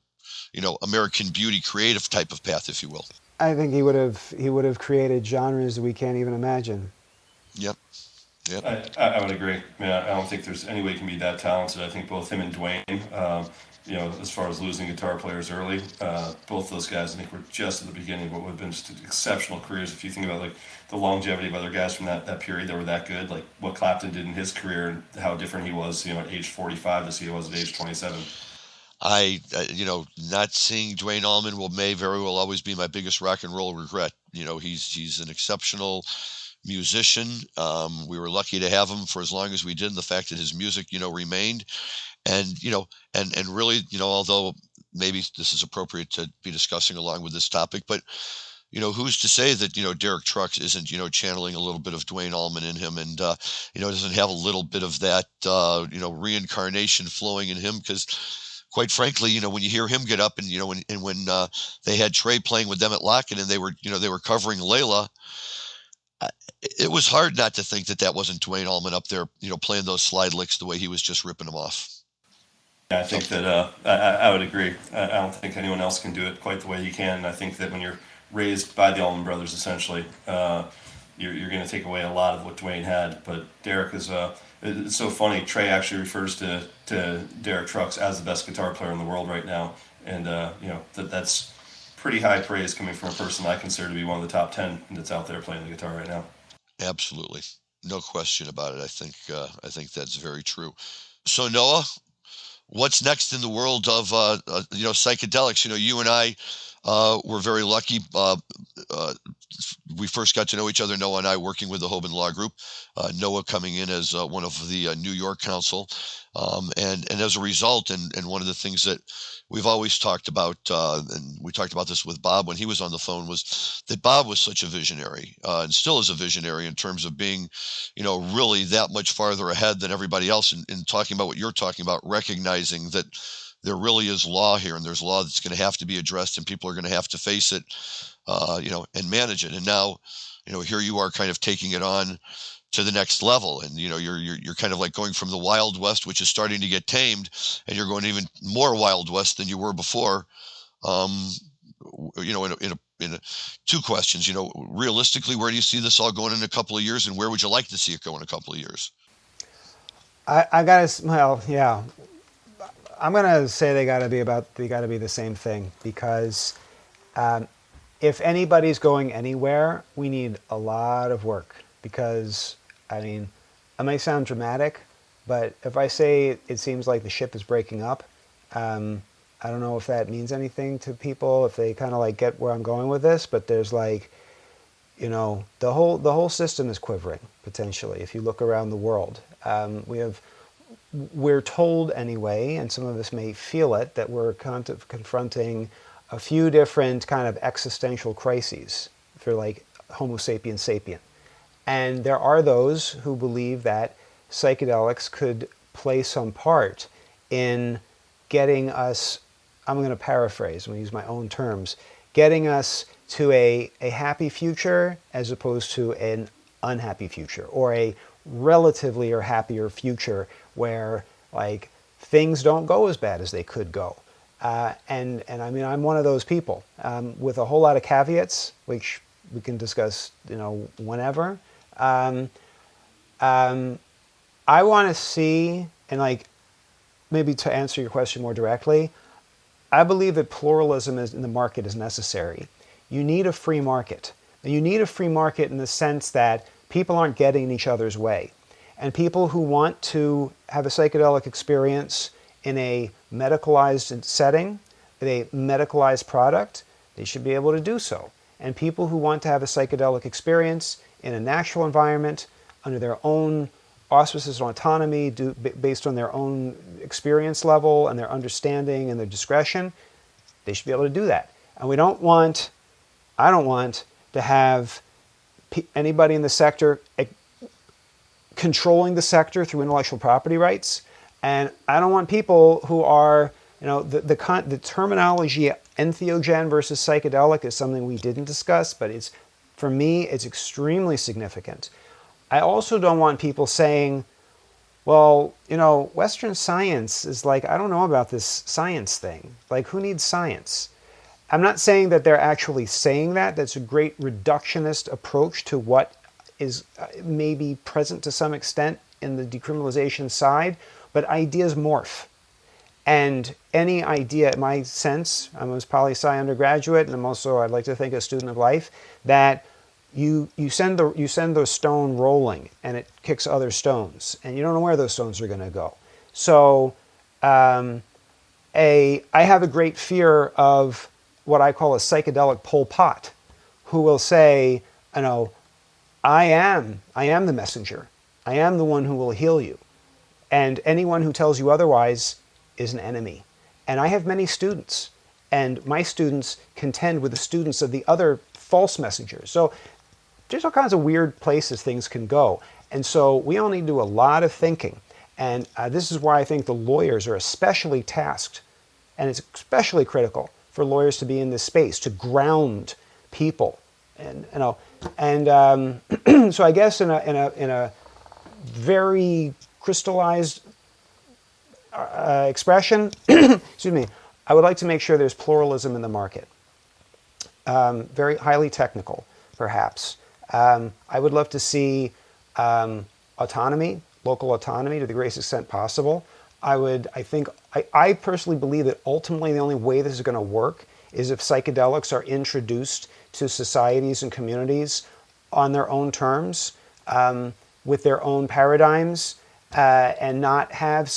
American Beauty creative type of path, if you will. I think he would have created genres that we can't even imagine. Yep. I would agree. I mean, I don't think there's any way he can be that talented. I think both him and Dwayne, as far as losing guitar players early, both those guys, I think, were just at the beginning of what would have been just exceptional careers. If you think about the longevity of other guys from that period that were that good, like what Clapton did in his career and how different he was, at age 45 to see he was at age 27. Not seeing Dwayne Allman may very well always be my biggest rock and roll regret. He's an exceptional musician. We were lucky to have him for as long as we did, and the fact that his music, remained. And, and really, although maybe this is appropriate to be discussing along with this topic, but, who's to say that, Derek Trucks isn't, channeling a little bit of Dwayne Allman in him, and, doesn't have a little bit of that, reincarnation flowing in him, because quite frankly, when you hear him get up and, when they had Trey playing with them at Lockett and they were covering Layla, it was hard not to think that wasn't Dwayne Allman up there, playing those slide licks the way he was just ripping them off. Yeah, I think that I would agree. I don't think anyone else can do it quite the way he can. I think that when you're raised by the Allman Brothers, essentially, you're going to take away a lot of what Dwayne had. But Derek is it's so funny. Trey actually refers to Derek Trucks as the best guitar player in the world right now, and that's pretty high praise coming from a person I consider to be one of the top 10 that's out there playing the guitar right now. Absolutely, no question about it. I think that's very true. So Noah, what's next in the world of psychedelics? You and I were very lucky. We first got to know each other, Noah and I, working with the Hoban Law Group. Noah coming in as one of the New York Council, and as a result, and one of the things that we've always talked about, and we talked about this with Bob when he was on the phone, was that Bob was such a visionary, and still is a visionary in terms of being, really that much farther ahead than everybody else, in talking about what you're talking about, recognizing that there really is law here, and there's law that's going to have to be addressed, and people are going to have to face it, and manage it. And now, here you are kind of taking it on to the next level, and you're kind of like going from the Wild West, which is starting to get tamed, and you're going even more Wild West than you were before. In two questions, realistically, where do you see this all going in a couple of years, and where would you like to see it go in a couple of years? I gotta, well, yeah, I'm gonna say they gotta be the same thing, because if anybody's going anywhere, we need a lot of work, because I may sound dramatic, but if I say it seems like the ship is breaking up, I don't know if that means anything to people, if they kind of like get where I'm going with this, but there's like, the whole system is quivering potentially. If you look around the world, we're told anyway, and some of us may feel it, that we're kind of confronting a few different kind of existential crises for like Homo sapiens sapien. And there are those who believe that psychedelics could play some part in getting us, I'm going to paraphrase, I'm going to use my own terms, getting us to a happy future as opposed to an unhappy future, or a relatively or happier future where like things don't go as bad as they could go. And I mean, I'm one of those people with a whole lot of caveats, which we can discuss, whenever. I want to see, and like, maybe to answer your question more directly, I believe that pluralism in the market is necessary. You need a free market. And you need a free market in the sense that people aren't getting in each other's way. And people who want to have a psychedelic experience in a medicalized setting, a medicalized product, they should be able to do so. And people who want to have a psychedelic experience in a natural environment under their own auspices and autonomy, based on their own experience level and their understanding and their discretion, they should be able to do that. And I don't want to have anybody in the sector controlling the sector through intellectual property rights. And I don't want people who are, the terminology entheogen versus psychedelic is something we didn't discuss, but for me, it's extremely significant. I also don't want people saying, well, Western science is like, I don't know about this science thing. Like, who needs science? I'm not saying that they're actually saying that. That's a great reductionist approach to what is maybe present to some extent in the decriminalization side, but ideas morph. And any idea, in my sense, I'm a poli-sci undergraduate, and I'm also, I'd like to think, a student of life, that you send the stone rolling, and it kicks other stones, and you don't know where those stones are going to go. So I have a great fear of what I call a psychedelic Pol Pot, who will say, I am the messenger. I am the one who will heal you. And anyone who tells you otherwise is an enemy. And I have many students, and my students contend with the students of the other false messengers. So there's all kinds of weird places things can go. And so we all need to do a lot of thinking. And this is why I think the lawyers are especially tasked, and it's especially critical for lawyers to be in this space, to ground people. And so I guess in a very crystallized expression, excuse me, I would like to make sure there's pluralism in the market. Very highly technical, perhaps. I would love to see autonomy, local autonomy to the greatest extent possible. I personally believe that ultimately the only way this is going to work is if psychedelics are introduced to societies and communities on their own terms, with their own paradigms, and not have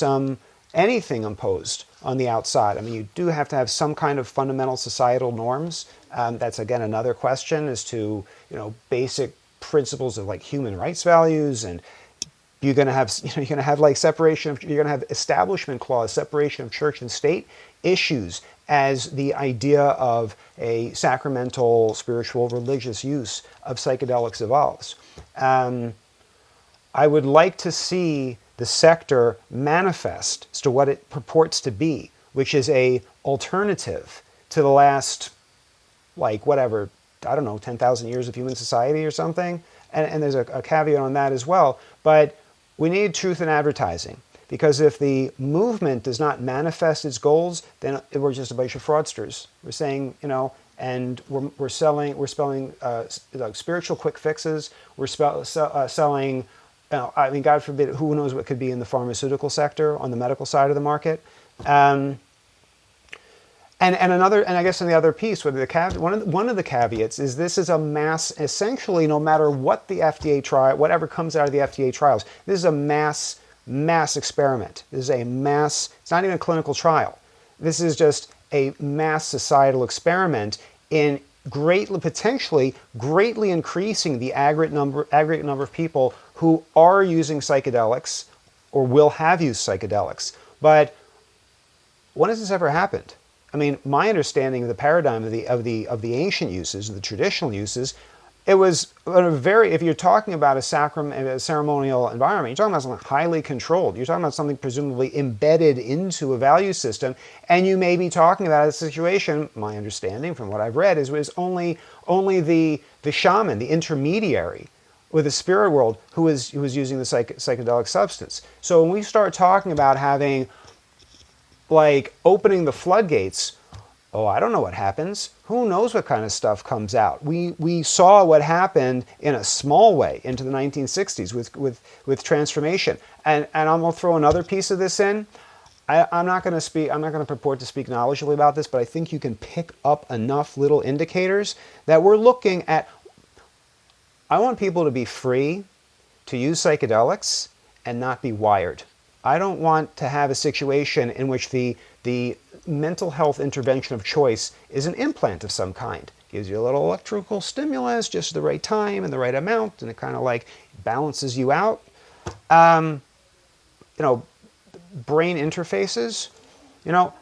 anything imposed on the outside. I mean, you do have to have some kind of fundamental societal norms. That's again another question as to basic principles of like human rights values, and you're going to have like separation of, you're going to have establishment clause, separation of church and state issues as the idea of a sacramental, spiritual, religious use of psychedelics evolves. I would like to see the sector manifest as to what it purports to be, which is a alternative to the last, 10,000 years of human society or something. And there's a caveat on that as well. But we need truth in advertising, because if the movement does not manifest its goals, then we're just a bunch of fraudsters. We're saying, and we're selling like spiritual quick fixes. We're selling, God forbid, who knows what could be in the pharmaceutical sector on the medical side of the market. And And I guess in the other piece, one of the caveats is this is a mass, essentially, no matter what the FDA trial, whatever comes out of the FDA trials, this is a mass experiment. This is a mass. It's not even a clinical trial. This is just a mass societal experiment in potentially greatly increasing the aggregate number of people who are using psychedelics or will have used psychedelics. But when has this ever happened? I mean, my understanding of the paradigm of the ancient uses, the traditional uses, it was if you're talking about a ceremonial environment, you're talking about something highly controlled. You're talking about something presumably embedded into a value system, and you may be talking about a situation, my understanding from what I've read, is only the shaman, the intermediary with the spirit world who was using the psychedelic substance. So when we start talking about having, like, opening the floodgates, oh, I don't know what happens. Who knows what kind of stuff comes out? We saw what happened in a small way into the 1960s with transformation. And I'm going to throw another piece of this in. I'm not going to purport to speak knowledgeably about this, but I think you can pick up enough little indicators that we're looking at. I want people to be free to use psychedelics and not be wired. I don't want to have a situation in which the mental health intervention of choice is an implant of some kind. Gives you a little electrical stimulus just at the right time and the right amount, and it kind of like balances you out. Brain interfaces.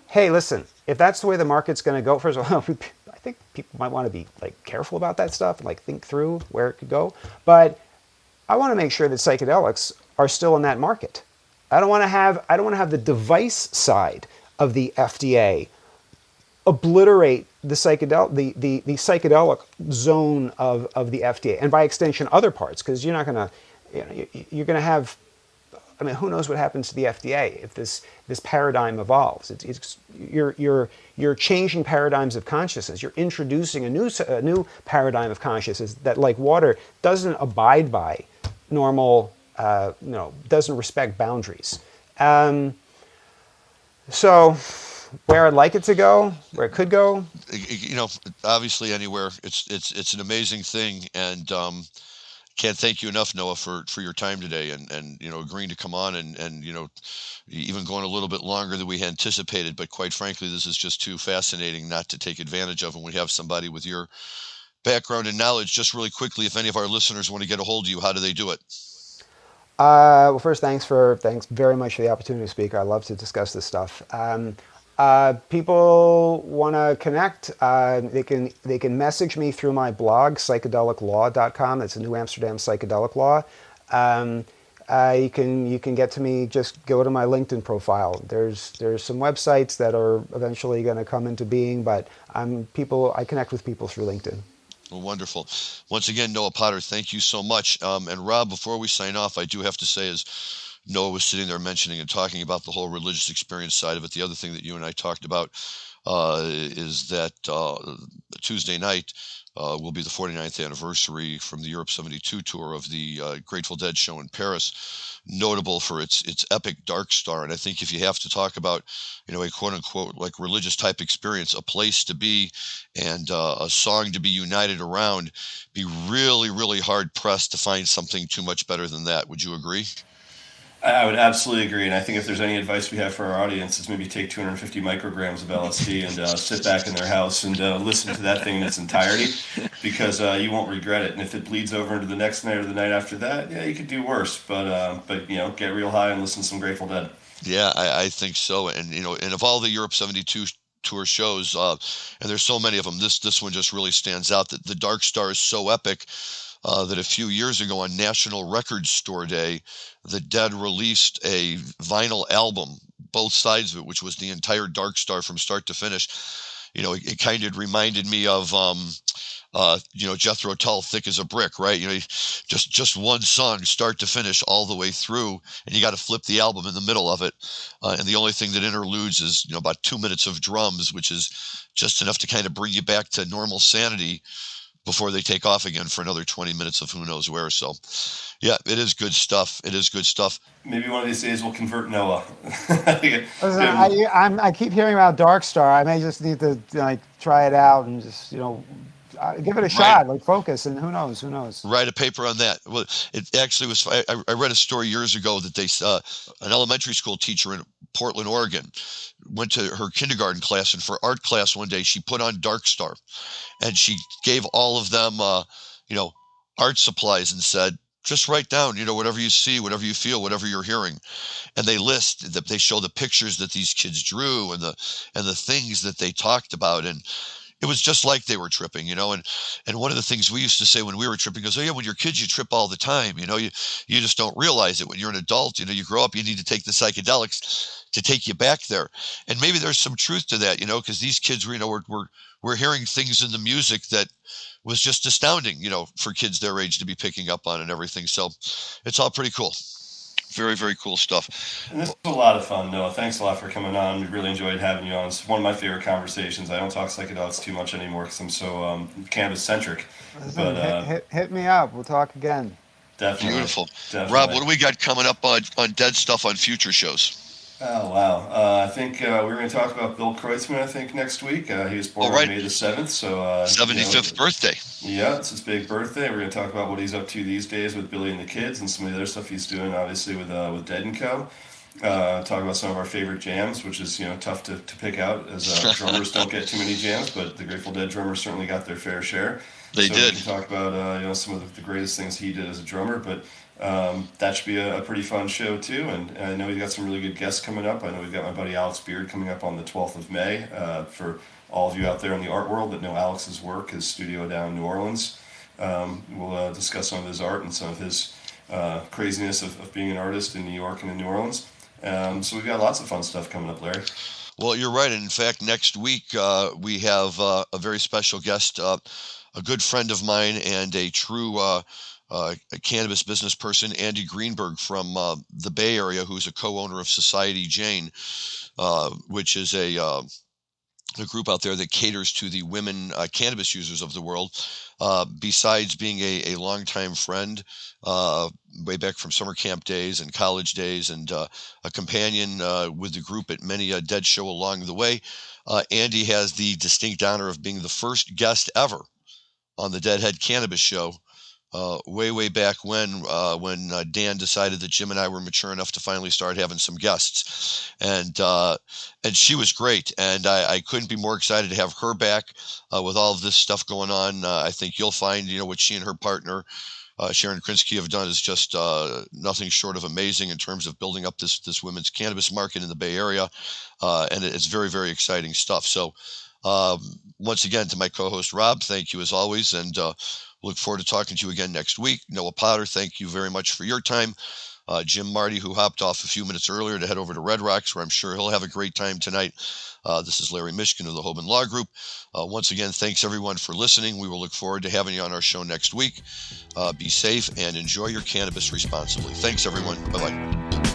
Hey, listen, if that's the way the market's going to go, first of all, I think people might want to be careful about that stuff and think through where it could go. But I want to make sure that psychedelics are still in that market. I don't want to have the device side of the FDA obliterate the psychedelic zone of the FDA, and by extension other parts, because you're going to have. I mean, who knows what happens to the FDA if this paradigm evolves? You're changing paradigms of consciousness. You're introducing a new paradigm of consciousness that, like water, doesn't abide by normal. Doesn't respect boundaries. So, where I'd like it to go, where it could go, obviously anywhere. It's an amazing thing, and can't thank you enough, Noah, for your time today, and agreeing to come on and even going a little bit longer than we anticipated. But quite frankly, this is just too fascinating not to take advantage of, and we have somebody with your background and knowledge. Just really quickly, if any of our listeners want to get a hold of you, how do they do it? Well, first, thanks very much for the opportunity to speak. I love to discuss this stuff. People want to connect. They can message me through my blog, psychedeliclaw.com. It's a New Amsterdam psychedelic law. You can get to me. Just go to my LinkedIn profile. There's some websites that are eventually going to come into being, but I connect with people through LinkedIn. Well, wonderful. Once again, Noah Potter, thank you so much. And Rob, before we sign off, I do have to say, as Noah was sitting there mentioning and talking about the whole religious experience side of it, the other thing that you and I talked about is that Tuesday night will be the 49th anniversary from the Europe 72 tour of the Grateful Dead show in Paris, notable for its epic Dark Star. And I think if you have to talk about, a quote unquote religious type experience, a place to be and a song to be united around, be really, really hard pressed to find something too much better than that. Would you agree? I would absolutely agree, and I think if there's any advice we have for our audience, it's maybe take 250 micrograms of LSD and sit back in their house and listen to that thing in its entirety, because you won't regret it. And if it bleeds over into the next night or the night after that, yeah, you could do worse. But get real high and listen to some Grateful Dead. Yeah, I think so. And and of all the Europe 72 tour shows, and there's so many of them, this one just really stands out. That the Dark Star is so epic. That a few years ago on National Record Store Day, the Dead released a vinyl album, both sides of it, which was the entire Dark Star from start to finish. It kind of reminded me of, Jethro Tull, Thick as a Brick, right? Just one song, start to finish, all the way through, and you got to flip the album in the middle of it. And the only thing that interludes is, about 2 minutes of drums, which is just enough to kind of bring you back to normal sanity before they take off again for another 20 minutes of who knows where. So, yeah, it is good stuff. It is good stuff. Maybe one of these days we'll convert Noah. Listen, I keep hearing about Dark Star. I may just need to try it out and just give it a shot, focus, and who knows? Write a paper on that. Well, it actually was. I read a story years ago that an elementary school teacher in Portland, Oregon, went to her kindergarten class, and for art class one day she put on Dark Star, and she gave all of them, art supplies and said, just write down, whatever you see, whatever you feel, whatever you're hearing. And they show the pictures that these kids drew and the things that they talked about. And it was just like they were tripping, and one of the things we used to say when we were tripping is, oh yeah, when you're kids, you trip all the time. You just don't realize it. When you're an adult, you grow up, you need to take the psychedelics to take you back there. And maybe there's some truth to that, because these kids, we're hearing things in the music that was just astounding, for kids their age to be picking up on and everything. So it's all pretty cool. Very, very cool stuff. And this was a lot of fun, Noah. Thanks a lot for coming on. We really enjoyed having you on. It's one of my favorite conversations. I don't talk psychedelics too much anymore because I'm so cannabis-centric. But hit me up. We'll talk again. Definitely. Beautiful. Definitely. Rob, what do we got coming up on Dead Stuff on future shows? Oh, wow. I think we're going to talk about Bill Kreutzmann, next week. He was born on May the 7th. So, 75th birthday. Yeah, it's his big birthday. We're going to talk about what he's up to these days with Billy and the Kids and some of the other stuff he's doing, obviously, with Dead & Co. Talk about some of our favorite jams, which is, tough to pick out, as drummers don't get too many jams, but the Grateful Dead drummers certainly got their fair share. They did. We can talk about, some of the greatest things he did as a drummer, but that should be a pretty fun show too, and I know we've got some really good guests coming up. I know we've got my buddy Alex Beard coming up on the 12th of May. For all of you out there in the art world that know Alex's work, his studio down in New Orleans, we'll discuss some of his art and some of his craziness of being an artist in New York and in New Orleans. So we've got lots of fun stuff coming up, Larry. Well, you're right. In fact, next week we have a very special guest, a good friend of mine and a true a cannabis business person, Andy Greenberg from the Bay Area, who's a co-owner of Society Jane, which is a group out there that caters to the women cannabis users of the world. Besides being a longtime friend, way back from summer camp days and college days, and a companion with the group at many a Dead show along the way, Andy has the distinct honor of being the first guest ever on the Deadhead Cannabis Show. Way back when Dan decided that Jim and I were mature enough to finally start having some guests, and she was great, and I couldn't be more excited to have her back with all of this stuff going on. I think you'll find what she and her partner Sharon Krinsky have done is just nothing short of amazing in terms of building up this women's cannabis market in the Bay Area, and it's very, very exciting stuff. So once again, to my co-host Rob, thank you as always, and look forward to talking to you again next week. Noah Potter, thank you very much for your time. Jim Marty, who hopped off a few minutes earlier to head over to Red Rocks, where I'm sure he'll have a great time tonight. This is Larry Mishkin of the Hoban Law Group. Once again, thanks everyone for listening. We will look forward to having you on our show next week. Be safe and enjoy your cannabis responsibly. Thanks everyone. Bye-bye.